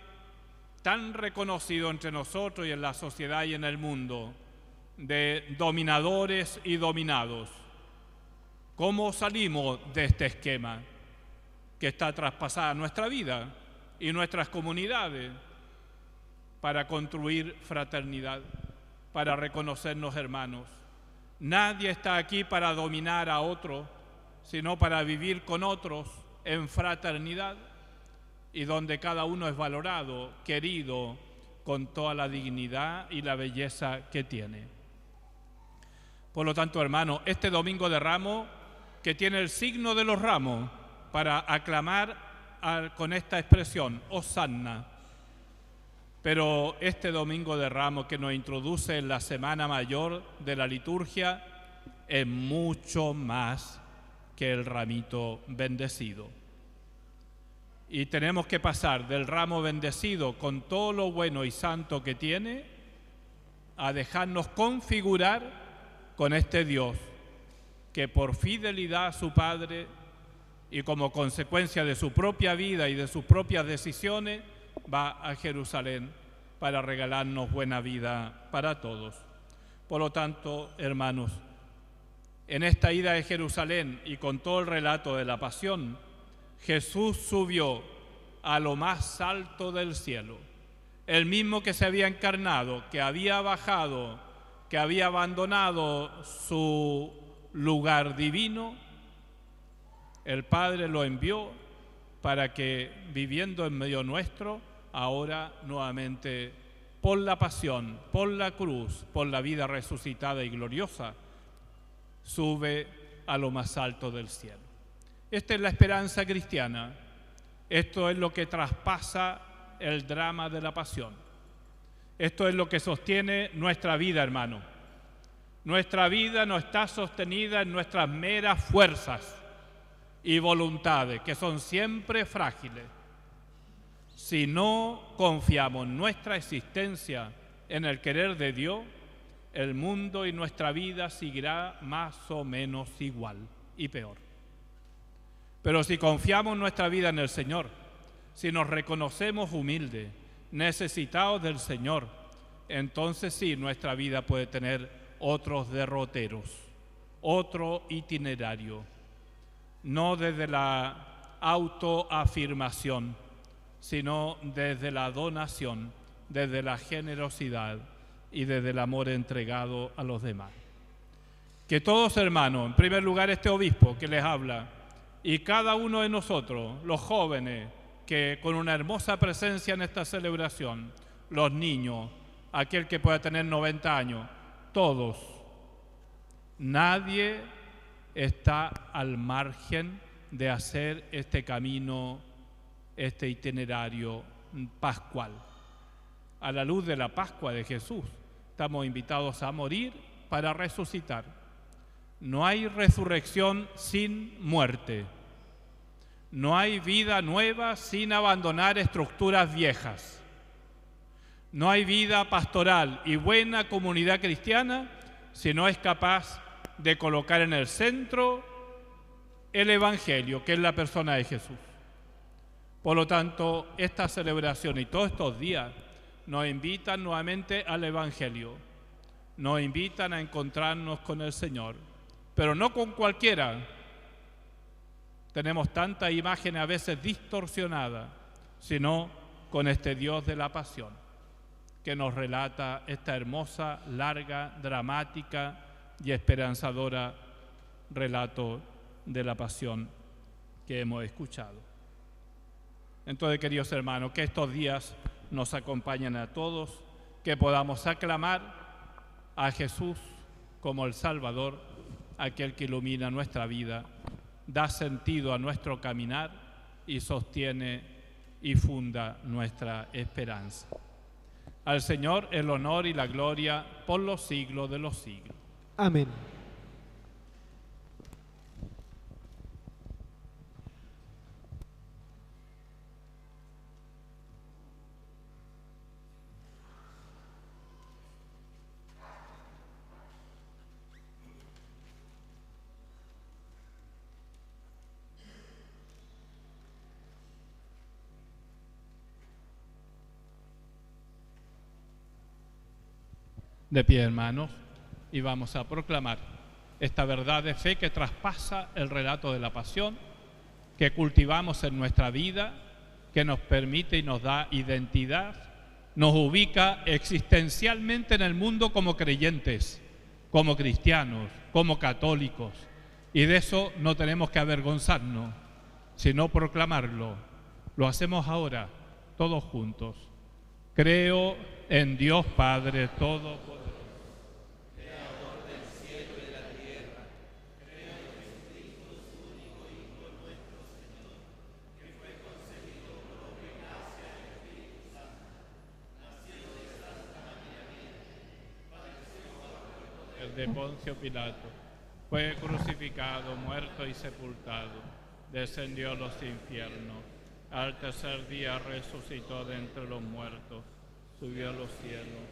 tan reconocido entre nosotros y en la sociedad y en el mundo, de dominadores y dominados. ¿Cómo salimos de este esquema que está traspasada nuestra vida y nuestras comunidades para construir fraternidad, para reconocernos hermanos? Nadie está aquí para dominar a otro, sino para vivir con otros en fraternidad y donde cada uno es valorado, querido, con toda la dignidad y la belleza que tiene. Por lo tanto, hermanos, este Domingo de Ramos, que tiene el signo de los ramos, para aclamar con esta expresión, Hosanna. Pero este Domingo de Ramos que nos introduce en la Semana Mayor de la liturgia es mucho más que el ramito bendecido. Y tenemos que pasar del ramo bendecido con todo lo bueno y santo que tiene a dejarnos configurar con este Dios que por fidelidad a su Padre y como consecuencia de su propia vida y de sus propias decisiones va a Jerusalén para regalarnos buena vida para todos. Por lo tanto, hermanos, en esta ida de Jerusalén y con todo el relato de la pasión, Jesús subió a lo más alto del cielo. El mismo que se había encarnado, que había bajado, que había abandonado su lugar divino, el Padre lo envió para que, viviendo en medio nuestro, ahora nuevamente, por la pasión, por la cruz, por la vida resucitada y gloriosa, sube a lo más alto del cielo. Esta es la esperanza cristiana. Esto es lo que traspasa el drama de la pasión. Esto es lo que sostiene nuestra vida, hermano. Nuestra vida no está sostenida en nuestras meras fuerzas y voluntades, que son siempre frágiles. Si no confiamos nuestra existencia en el querer de Dios, el mundo y nuestra vida seguirá más o menos igual y peor. Pero si confiamos nuestra vida en el Señor, si nos reconocemos humildes, necesitados del Señor, entonces sí, nuestra vida puede tener otros derroteros, otro itinerario, no desde la autoafirmación, sino desde la donación, desde la generosidad y desde el amor entregado a los demás. Que todos, hermanos, en primer lugar este obispo que les habla, y cada uno de nosotros, los jóvenes, que con una hermosa presencia en esta celebración, los niños, aquel que pueda tener 90 años, todos, nadie está al margen de hacer este camino, este itinerario pascual. A la luz de la Pascua de Jesús, estamos invitados a morir para resucitar. No hay resurrección sin muerte. No hay vida nueva sin abandonar estructuras viejas. No hay vida pastoral y buena comunidad cristiana si no es capaz de colocar en el centro el Evangelio, que es la persona de Jesús. Por lo tanto, esta celebración y todos estos días nos invitan nuevamente al Evangelio, nos invitan a encontrarnos con el Señor, pero no con cualquiera. Tenemos tantas imágenes a veces distorsionadas, sino con este Dios de la pasión, que nos relata esta hermosa, larga, dramática y esperanzadora relato de la pasión que hemos escuchado. Entonces, queridos hermanos, que estos días nos acompañen a todos, que podamos aclamar a Jesús como el Salvador, aquel que ilumina nuestra vida, da sentido a nuestro caminar y sostiene y funda nuestra esperanza. Al Señor el honor y la gloria por los siglos de los siglos. Amén. De pie, hermanos, y vamos a proclamar esta verdad de fe que traspasa el relato de la pasión, que cultivamos en nuestra vida, que nos permite y nos da identidad, nos ubica existencialmente en el mundo como creyentes, como cristianos, como católicos. Y de eso no tenemos que avergonzarnos, sino proclamarlo. Lo hacemos ahora, todos juntos. Creo en Dios Padre Todopoderoso, Creador del cielo y de la tierra. Creo en Jesucristo, su único Hijo, nuestro Señor, que fue concebido por obra y gracia del Espíritu Santo. Nació de Santa María Virgen, padeció bajo el poder de Poncio Pilato, fue crucificado, muerto y sepultado, descendió a los infiernos. Al tercer día resucitó de entre los muertos, subió a los cielos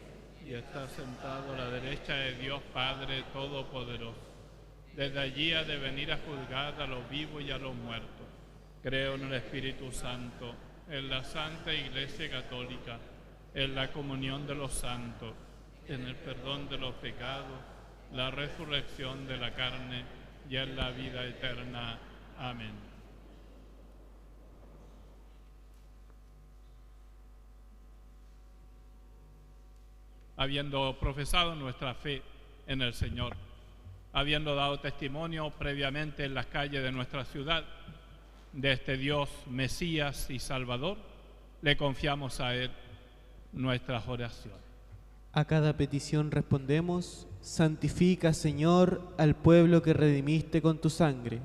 y está sentado a la derecha de Dios Padre Todopoderoso. Desde allí ha de venir a juzgar a los vivos y a los muertos. Creo en el Espíritu Santo, en la Santa Iglesia Católica, en la comunión de los santos, en el perdón de los pecados, la resurrección de la carne y en la vida eterna. Amén. Habiendo profesado nuestra fe en el Señor, habiendo dado testimonio previamente en las calles de nuestra ciudad de este Dios Mesías y Salvador, le confiamos a Él nuestras oraciones. A cada petición respondemos: santifica, Señor, al pueblo que redimiste con tu sangre.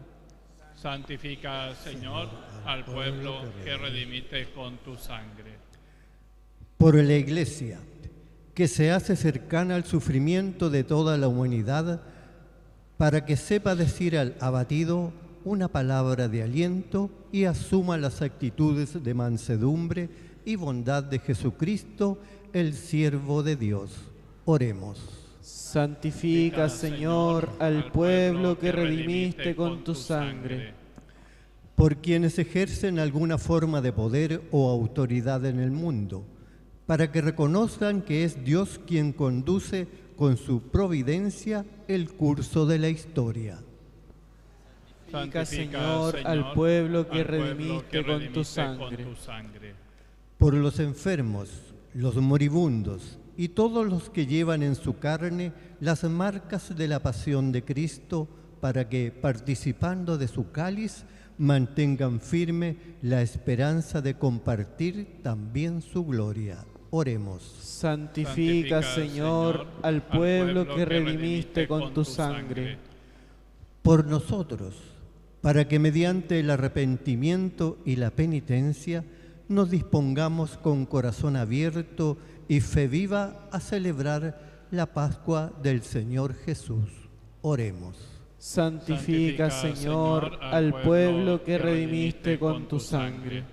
Santifica, Señor, al pueblo que redimiste con tu sangre. Por la Iglesia, que se hace cercana al sufrimiento de toda la humanidad, para que sepa decir al abatido una palabra de aliento y asuma las actitudes de mansedumbre y bondad de Jesucristo, el siervo de Dios. Oremos. Santifica, Señor, al pueblo que redimiste con tu sangre. Por quienes ejercen alguna forma de poder o autoridad en el mundo, para que reconozcan que es Dios quien conduce con su providencia el curso de la historia. Santifica, Señor, al pueblo que redimiste con tu sangre. Por los enfermos, los moribundos y todos los que llevan en su carne las marcas de la pasión de Cristo, para que, participando de su cáliz, mantengan firme la esperanza de compartir también su gloria. Oremos. Santifica, Señor, al pueblo que redimiste con tu sangre. Por nosotros, para que mediante el arrepentimiento y la penitencia nos dispongamos con corazón abierto y fe viva a celebrar la Pascua del Señor Jesús. Oremos. Santifica, Señor, al pueblo que redimiste con tu sangre.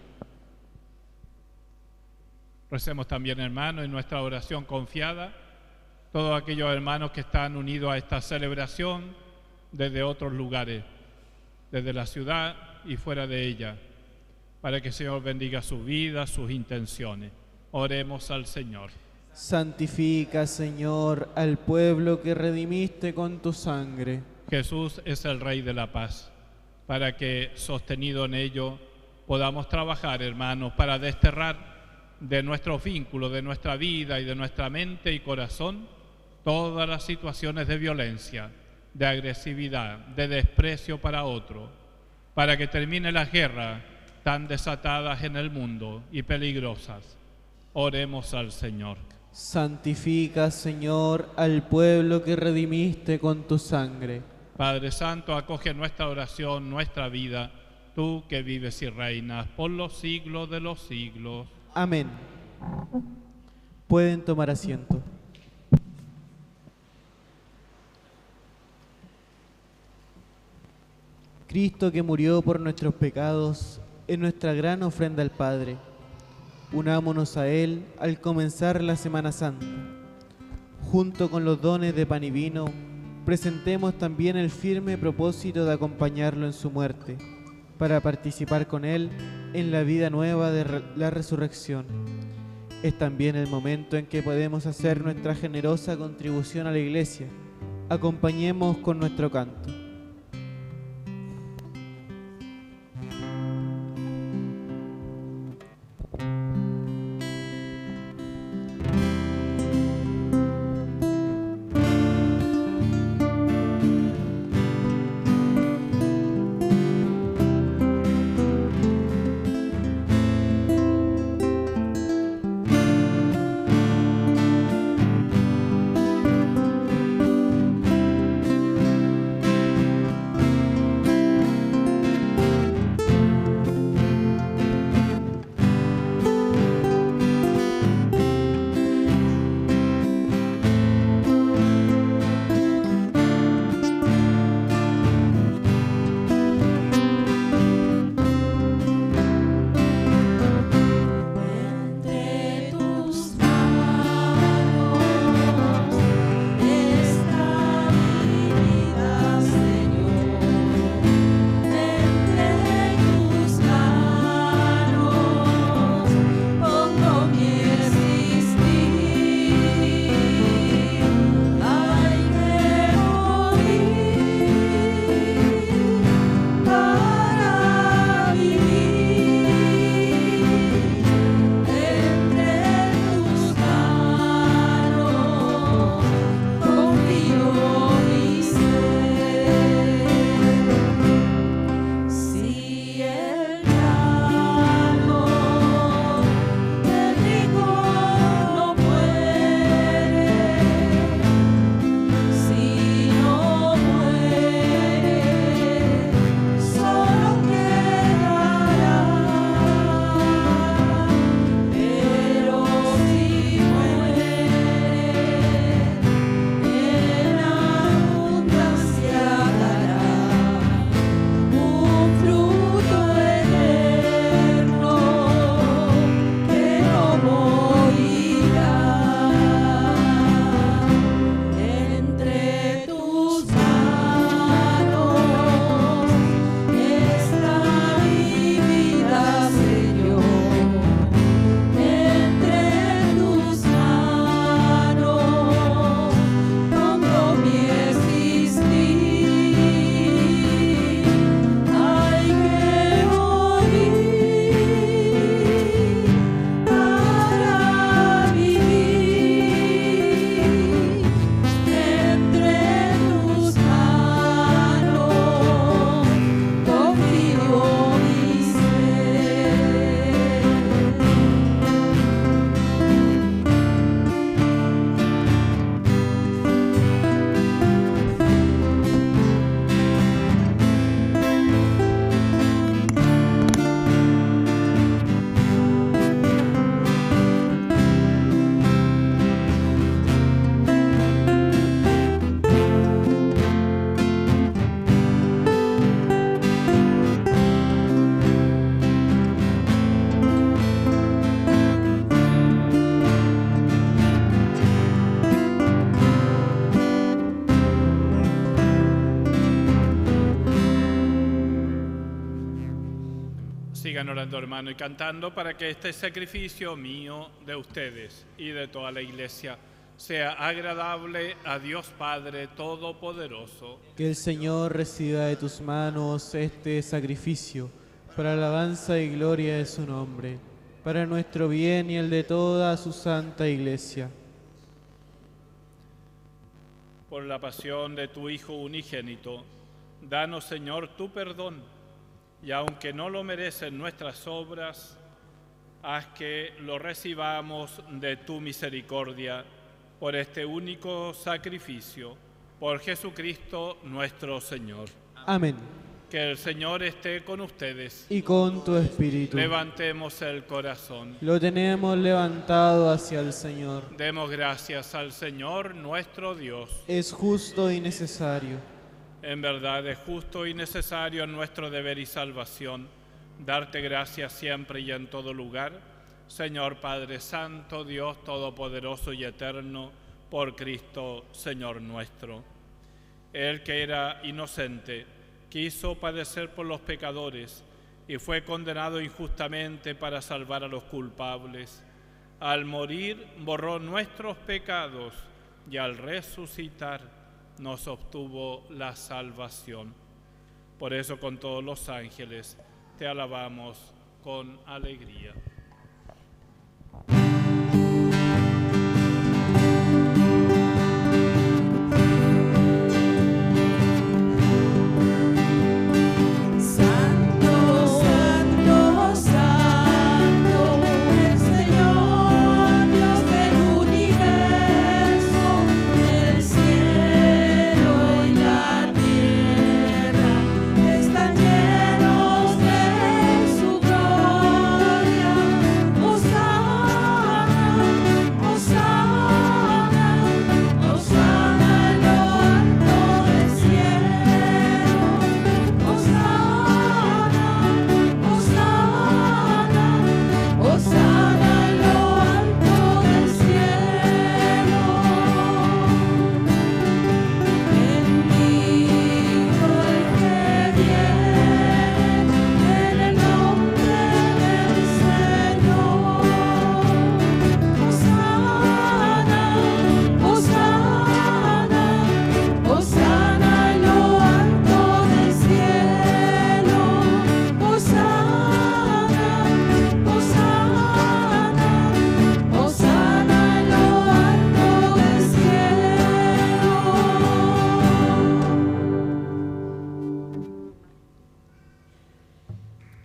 Recemos también, hermanos, en nuestra oración confiada, todos aquellos hermanos que están unidos a esta celebración desde otros lugares, desde la ciudad y fuera de ella, para que el Señor bendiga su vida, sus intenciones. Oremos al Señor. Santifica, Señor, al pueblo que redimiste con tu sangre. Jesús es el Rey de la paz, para que, sostenido en ello, podamos trabajar, hermanos, para desterrar de nuestros vínculos, de nuestra vida y de nuestra mente y corazón todas las situaciones de violencia, de agresividad, de desprecio para otro, para que termine las guerras tan desatadas en el mundo y peligrosas. Oremos al Señor. Santifica, Señor, al pueblo que redimiste con tu sangre. Padre Santo, acoge nuestra oración, nuestra vida, tú que vives y reinas por los siglos de los siglos. Amén. Pueden tomar asiento. Cristo, que murió por nuestros pecados, es nuestra gran ofrenda al Padre. Unámonos a Él al comenzar la Semana Santa. Junto con los dones de pan y vino, presentemos también el firme propósito de acompañarlo en su muerte, para participar con Él en la vida nueva de la resurrección. Es también el momento en que podemos hacer nuestra generosa contribución a la Iglesia. Acompañemos con nuestro canto. Sigan orando, hermano, y cantando para que este sacrificio mío, de ustedes y de toda la Iglesia, sea agradable a Dios Padre Todopoderoso. Que el Señor reciba de tus manos este sacrificio, para alabanza y gloria de su nombre, para nuestro bien y el de toda su santa Iglesia. Por la pasión de tu Hijo unigénito, danos, Señor, tu perdón, y aunque no lo merecen nuestras obras, haz que lo recibamos de tu misericordia por este único sacrificio, por Jesucristo nuestro Señor. Amén. Que el Señor esté con ustedes. Y con tu espíritu. Levantemos el corazón. Lo tenemos levantado hacia el Señor. Demos gracias al Señor nuestro Dios. Es justo y necesario. En verdad es justo y necesario en nuestro deber y salvación darte gracias siempre y en todo lugar, Señor Padre Santo, Dios Todopoderoso y Eterno, por Cristo, Señor nuestro. Él que era inocente, quiso padecer por los pecadores y fue condenado injustamente para salvar a los culpables. Al morir borró nuestros pecados y al resucitar nos obtuvo la salvación. Por eso con todos los ángeles te alabamos con alegría.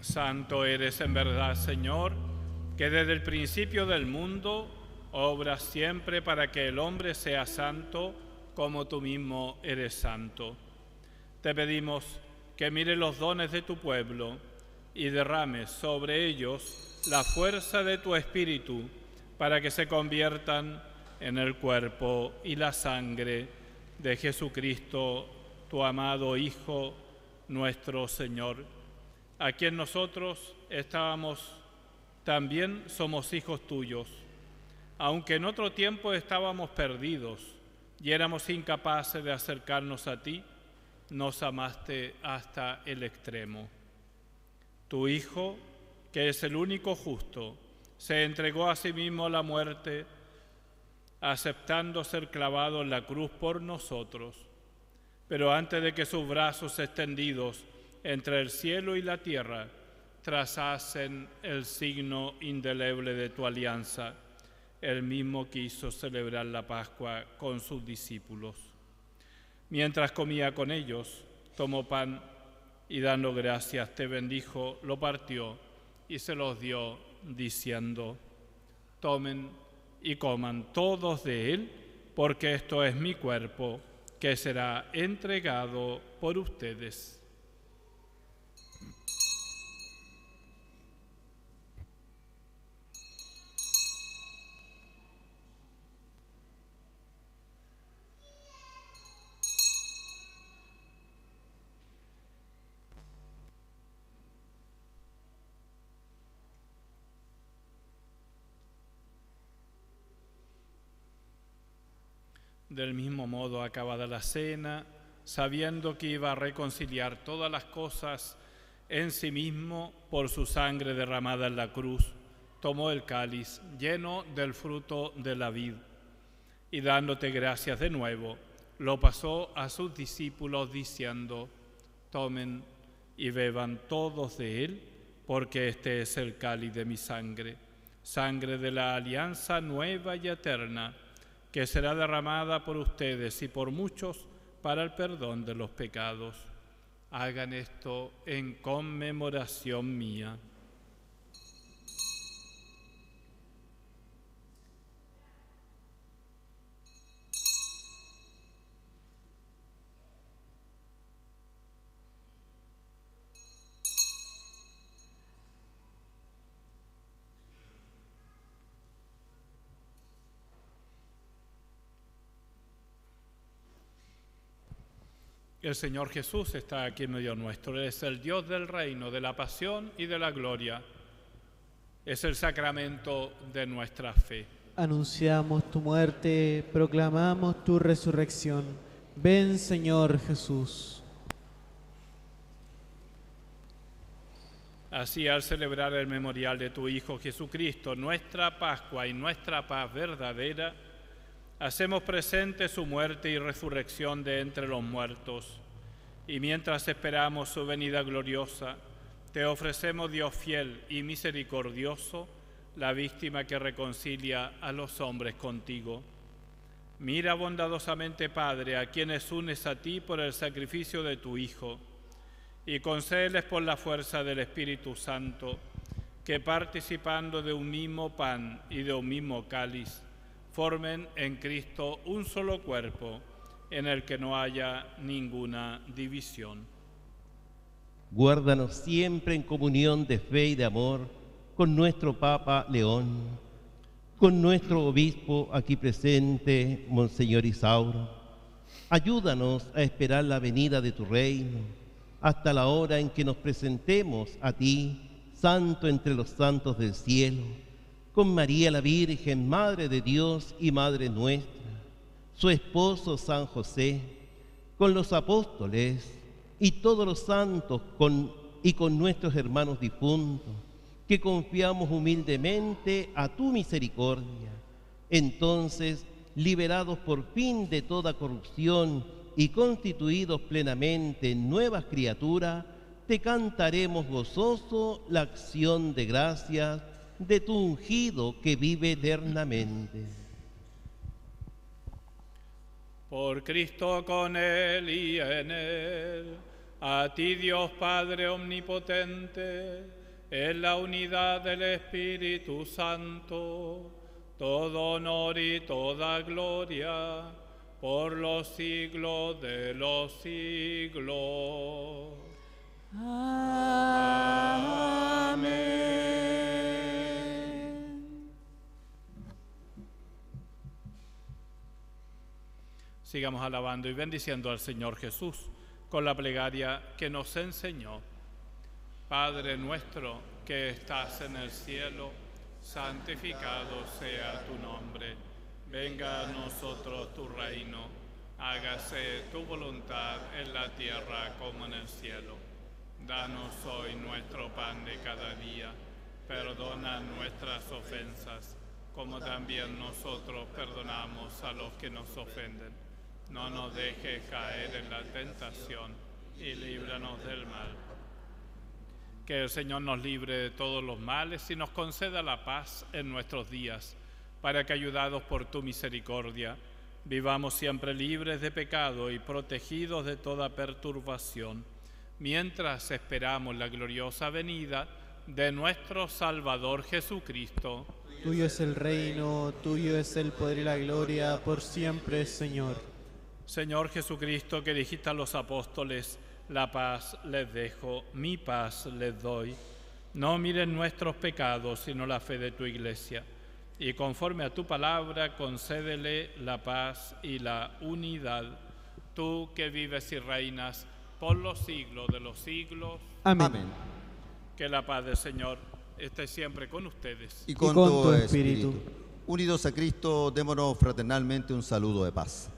Santo eres en verdad, Señor, que desde el principio del mundo obras siempre para que el hombre sea santo, como tú mismo eres santo. Te pedimos que mires los dones de tu pueblo y derrames sobre ellos la fuerza de tu Espíritu, para que se conviertan en el cuerpo y la sangre de Jesucristo, tu amado Hijo, nuestro Señor, a quien nosotros también somos hijos tuyos. Aunque en otro tiempo estábamos perdidos y éramos incapaces de acercarnos a ti, nos amaste hasta el extremo. Tu Hijo, que es el único justo, se entregó a sí mismo a la muerte, aceptando ser clavado en la cruz por nosotros. Pero antes de que sus brazos extendidos entre el cielo y la tierra trazasen el signo indeleble de tu alianza, él mismo quiso celebrar la Pascua con sus discípulos. Mientras comía con ellos, tomó pan y dando gracias te bendijo, lo partió y se los dio, diciendo: tomen y coman todos de él, porque esto es mi cuerpo, que será entregado por ustedes. Del mismo modo, acabada la cena, sabiendo que iba a reconciliar todas las cosas en sí mismo por su sangre derramada en la cruz, tomó el cáliz lleno del fruto de la vid y dándote gracias de nuevo, lo pasó a sus discípulos diciendo: tomen y beban todos de él, porque este es el cáliz de mi sangre, sangre de la alianza nueva y eterna, que será derramada por ustedes y por muchos para el perdón de los pecados. Hagan esto en conmemoración mía. El Señor Jesús está aquí en medio nuestro. Él es el Dios del reino, de la pasión y de la gloria. Es el sacramento de nuestra fe. Anunciamos tu muerte, proclamamos tu resurrección. Ven, Señor Jesús. Así, al celebrar el memorial de tu Hijo Jesucristo, nuestra Pascua y nuestra paz verdadera, hacemos presente su muerte y resurrección de entre los muertos. Y mientras esperamos su venida gloriosa, te ofrecemos, Dios fiel y misericordioso, la víctima que reconcilia a los hombres contigo. Mira bondadosamente, Padre, a quienes unes a ti por el sacrificio de tu Hijo, y concédeles por la fuerza del Espíritu Santo que, participando de un mismo pan y de un mismo cáliz, formen en Cristo un solo cuerpo, en el que no haya ninguna división. Guárdanos siempre en comunión de fe y de amor con nuestro Papa León, con nuestro obispo aquí presente, Monseñor Isauro. Ayúdanos a esperar la venida de tu reino, hasta la hora en que nos presentemos a ti, Santo entre los santos del cielo, con María la Virgen, Madre de Dios y Madre nuestra, su esposo San José, con los apóstoles y todos los santos, con nuestros hermanos difuntos, que confiamos humildemente a tu misericordia. Entonces, liberados por fin de toda corrupción y constituidos plenamente en nuevas criaturas, te cantaremos gozoso la acción de gracias de tu ungido que vive eternamente. Por Cristo, con Él y en Él, a ti, Dios Padre omnipotente, en la unidad del Espíritu Santo, todo honor y toda gloria, por los siglos de los siglos. Amén. Sigamos alabando y bendiciendo al Señor Jesús con la plegaria que nos enseñó. Padre nuestro que estás en el cielo, santificado sea tu nombre. Venga a nosotros tu reino, hágase tu voluntad en la tierra como en el cielo. Danos hoy nuestro pan de cada día, perdona nuestras ofensas, como también nosotros perdonamos a los que nos ofenden. No nos dejes caer en la tentación y líbranos del mal. Que el Señor nos libre de todos los males y nos conceda la paz en nuestros días, para que, ayudados por tu misericordia, vivamos siempre libres de pecado y protegidos de toda perturbación, mientras esperamos la gloriosa venida de nuestro Salvador Jesucristo. Tuyo es el reino, tuyo es el poder y la gloria, por siempre, Señor. Señor Jesucristo, que dijiste a los apóstoles: la paz les dejo, mi paz les doy. No miren nuestros pecados, sino la fe de tu Iglesia. Y conforme a tu palabra, concédele la paz y la unidad. Tú que vives y reinas por los siglos de los siglos. Amén. Amén. Que la paz del Señor esté siempre con ustedes. Y con tu espíritu. Unidos a Cristo, démonos fraternalmente un saludo de paz.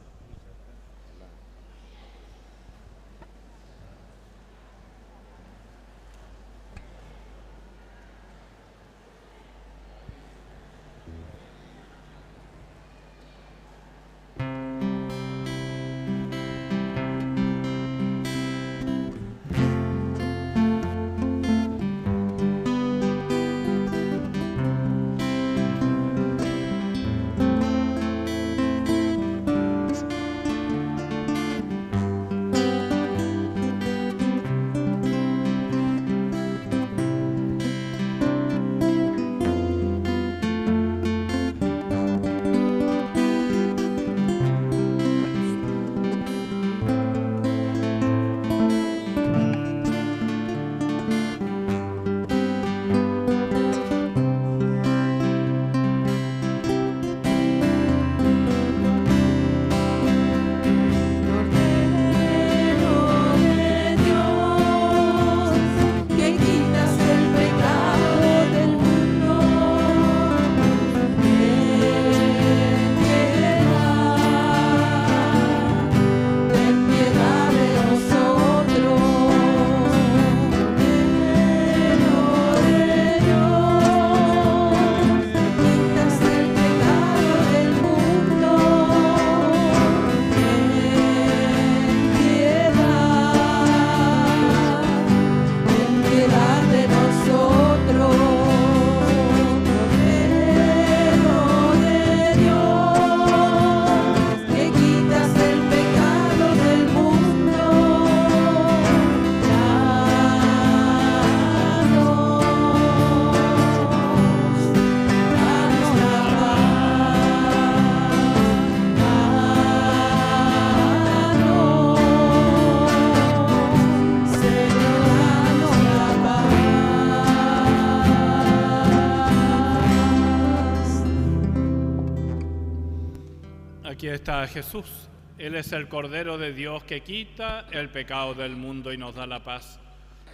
está Jesús. Él es el Cordero de Dios que quita el pecado del mundo y nos da la paz.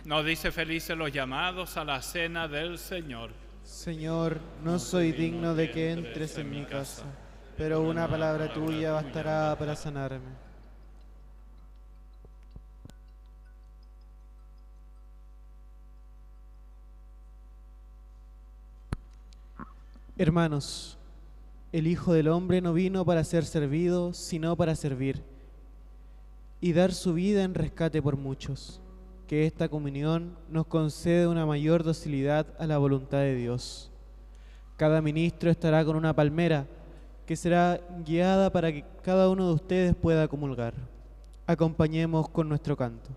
Nos dice felices los llamados a la cena del Señor. Señor, no soy digno de que entres en mi casa, pero una palabra tuya bastará para sanarme. Hermanos, el Hijo del Hombre no vino para ser servido, sino para servir y dar su vida en rescate por muchos. Que esta comunión nos concede una mayor docilidad a la voluntad de Dios. Cada ministro estará con una palmera que será guiada para que cada uno de ustedes pueda comulgar. Acompañemos con nuestro canto.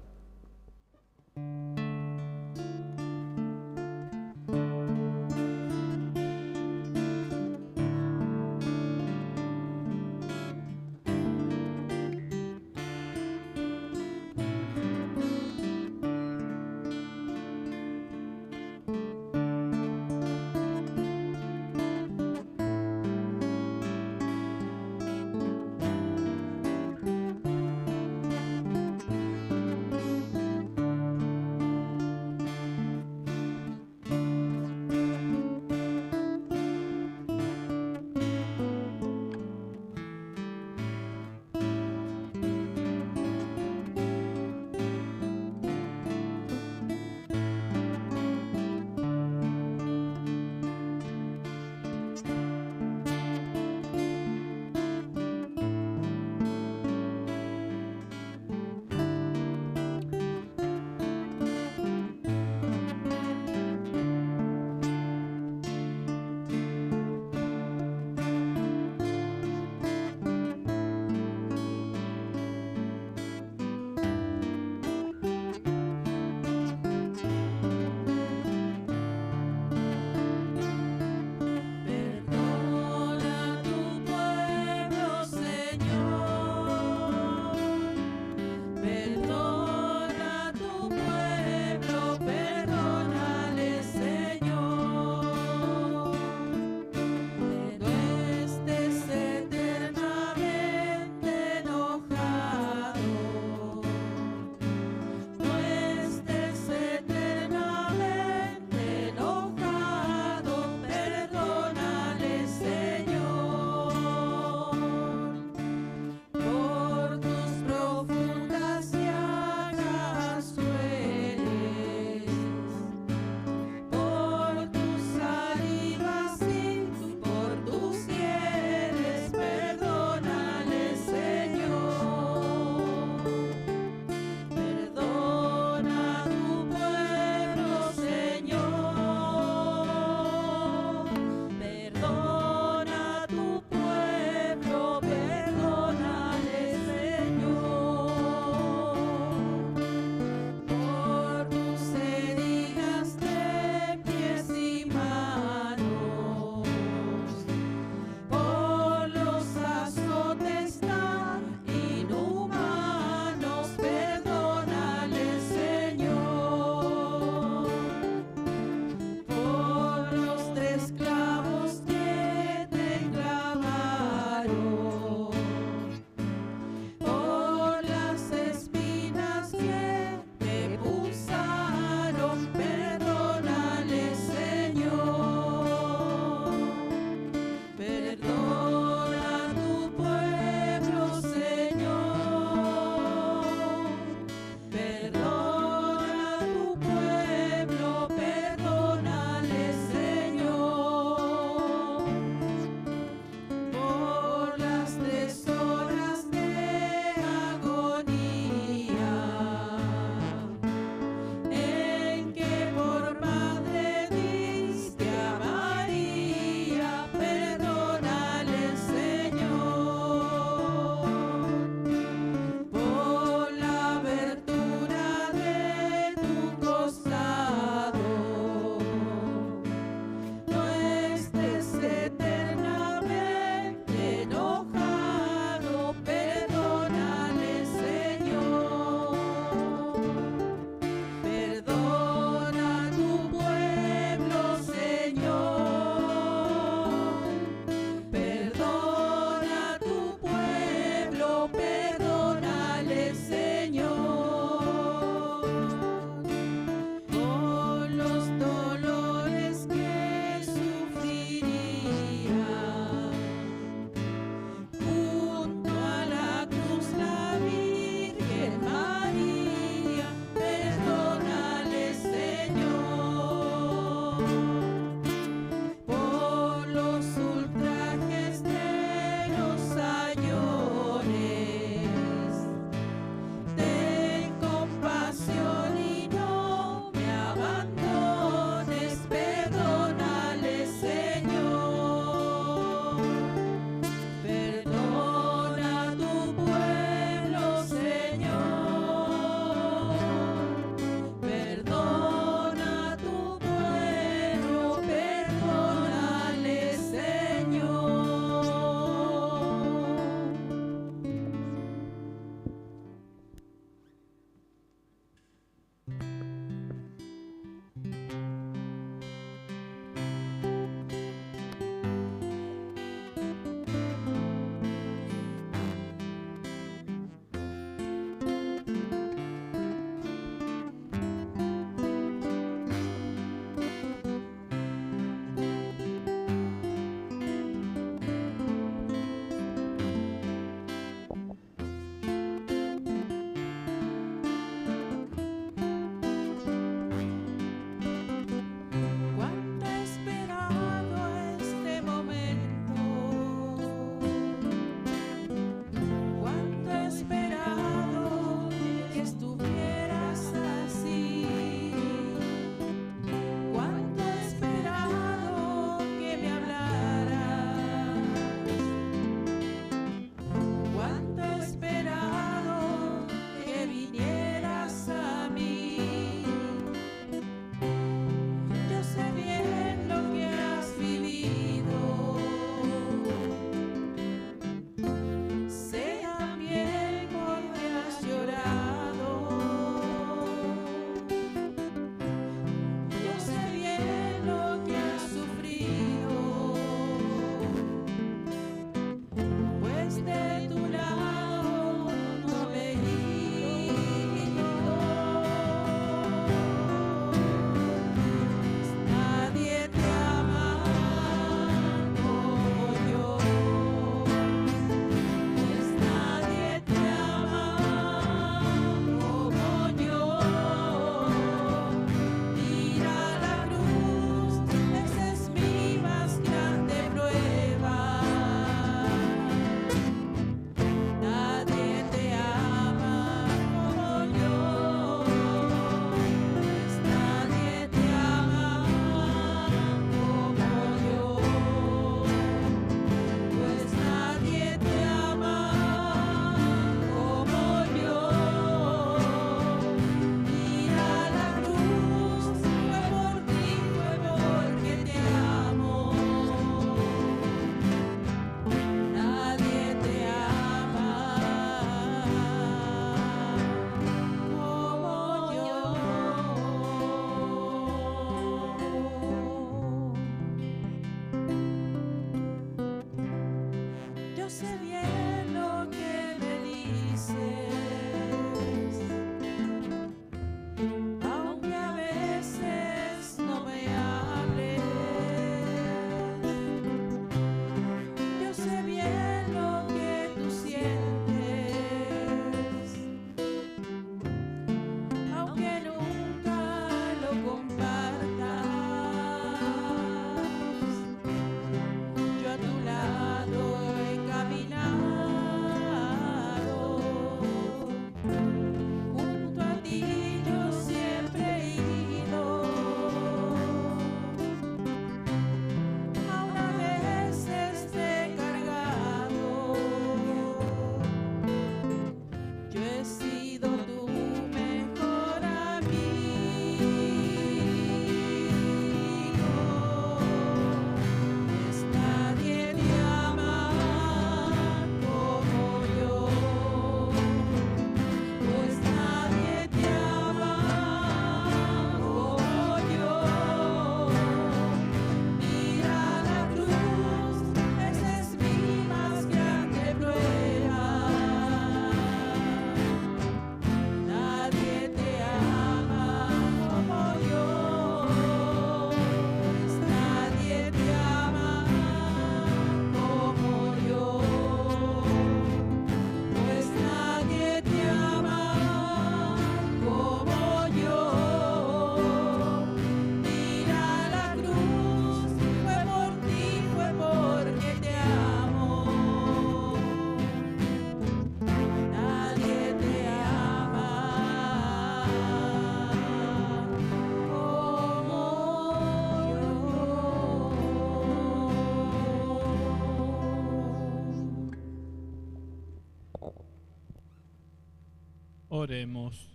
Oremos.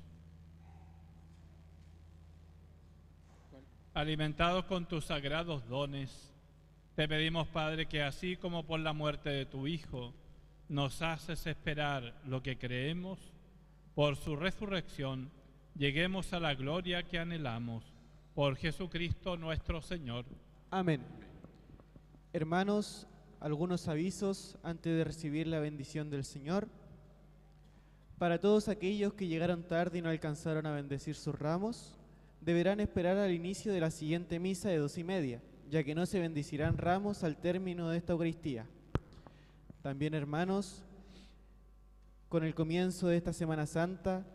Alimentados con tus sagrados dones, te pedimos, Padre, que así como por la muerte de tu Hijo nos haces esperar lo que creemos, por su resurrección lleguemos a la gloria que anhelamos. Por Jesucristo nuestro Señor. Amén. Hermanos, algunos avisos antes de recibir la bendición del Señor. Para todos aquellos que llegaron tarde y no alcanzaron a bendecir sus ramos, deberán esperar al inicio de la siguiente misa de 2:30, ya que no se bendecirán ramos al término de esta Eucaristía. También, hermanos, con el comienzo de esta Semana Santa,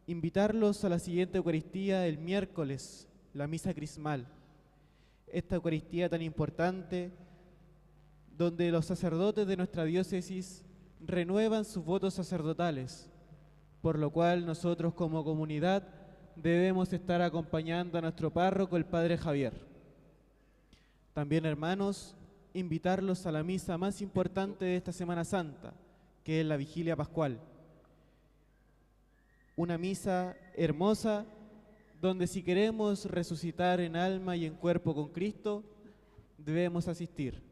invitarlos a la siguiente Eucaristía el miércoles, la misa crismal. Esta Eucaristía tan importante, donde los sacerdotes de nuestra diócesis renuevan sus votos sacerdotales, por lo cual nosotros como comunidad debemos estar acompañando a nuestro párroco, el Padre Javier. También, hermanos, invitarlos a la misa más importante de esta Semana Santa, que es la Vigilia Pascual. Una misa hermosa, donde si queremos resucitar en alma y en cuerpo con Cristo, debemos asistir.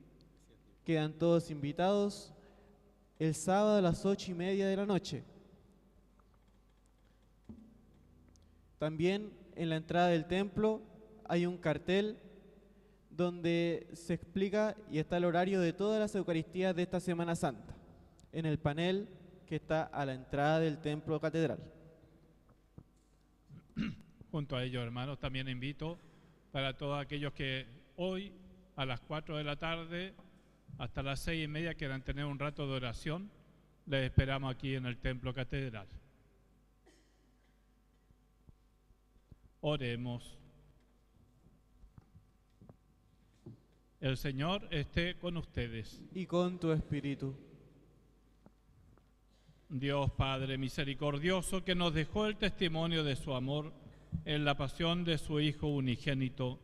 Quedan todos invitados el sábado a las 8:30 de la noche. También en la entrada del templo hay un cartel donde se explica y está el horario de todas las Eucaristías de esta Semana Santa, en el panel que está a la entrada del templo catedral. Junto a ello, hermanos, también invito para todos aquellos que hoy a las 4 de la tarde hasta las 6:30 quieran tener un rato de oración, les esperamos aquí en el templo catedral. Oremos. El Señor esté con ustedes. Y con tu espíritu. Dios Padre misericordioso, que nos dejó el testimonio de su amor en la pasión de su Hijo unigénito,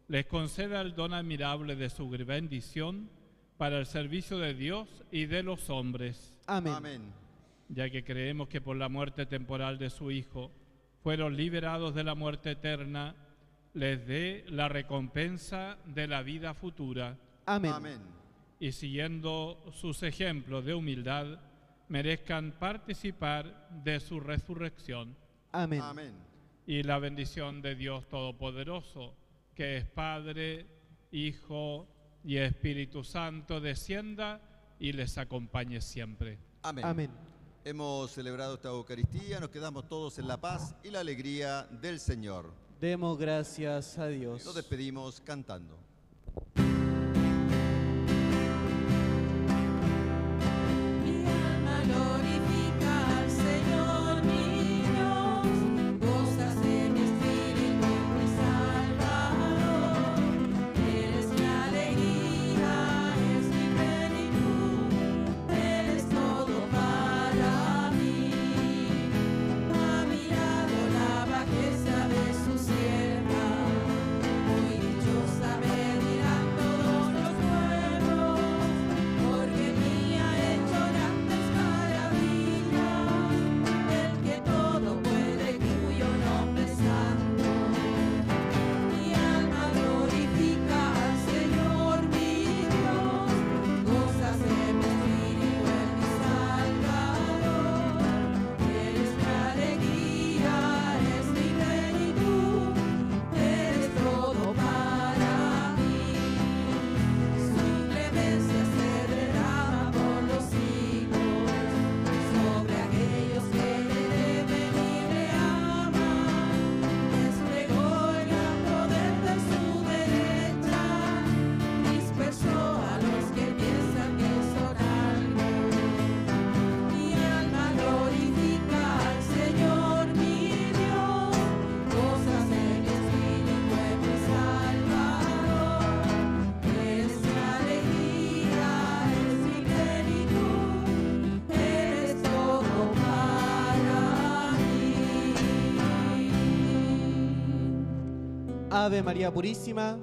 les conceda el don admirable de su bendición para el servicio de Dios y de los hombres. Amén. Amén. Ya que creemos que por la muerte temporal de su Hijo fueron liberados de la muerte eterna, les dé la recompensa de la vida futura. Amén. Amén. Y siguiendo sus ejemplos de humildad, merezcan participar de su resurrección. Amén. Amén. Y la bendición de Dios Todopoderoso, que es Padre, Hijo y Espíritu Santo, descienda y les acompañe siempre. Amén. Amén. Hemos celebrado esta Eucaristía, nos quedamos todos en la paz y la alegría del Señor. Demos gracias a Dios. Nos despedimos cantando. Mi alma glorifica al Señor mi Dios, gozas en mi espíritu mi Salvador. Eres mi alegría, es mi plenitud, eres todo para mí. Ha mirado la bajeza de su sierva, muy dichosa me dirán todos los pueblos, porque mí ha hecho grandes maravillas, el que todo puede, cuyo nombre es santo. Mi alma glorifica al Señor mi Dios, gozas en mi espíritu en mi Salvador. Eres mi alegría, eres mi plenitud, eres todo para mí. Su clemencia se derrama por los siglos, sobre aquellos que le temen y le aman. Desplegó el gran poder de su derecha, dispersó a los que piensan que son algo. Mi alma glorifica al Señor mi Dios, gozas en mi espíritu en mi Salvador. Eres mi alegría, eres mi plenitud, eres todo para mí. Ave María Purísima,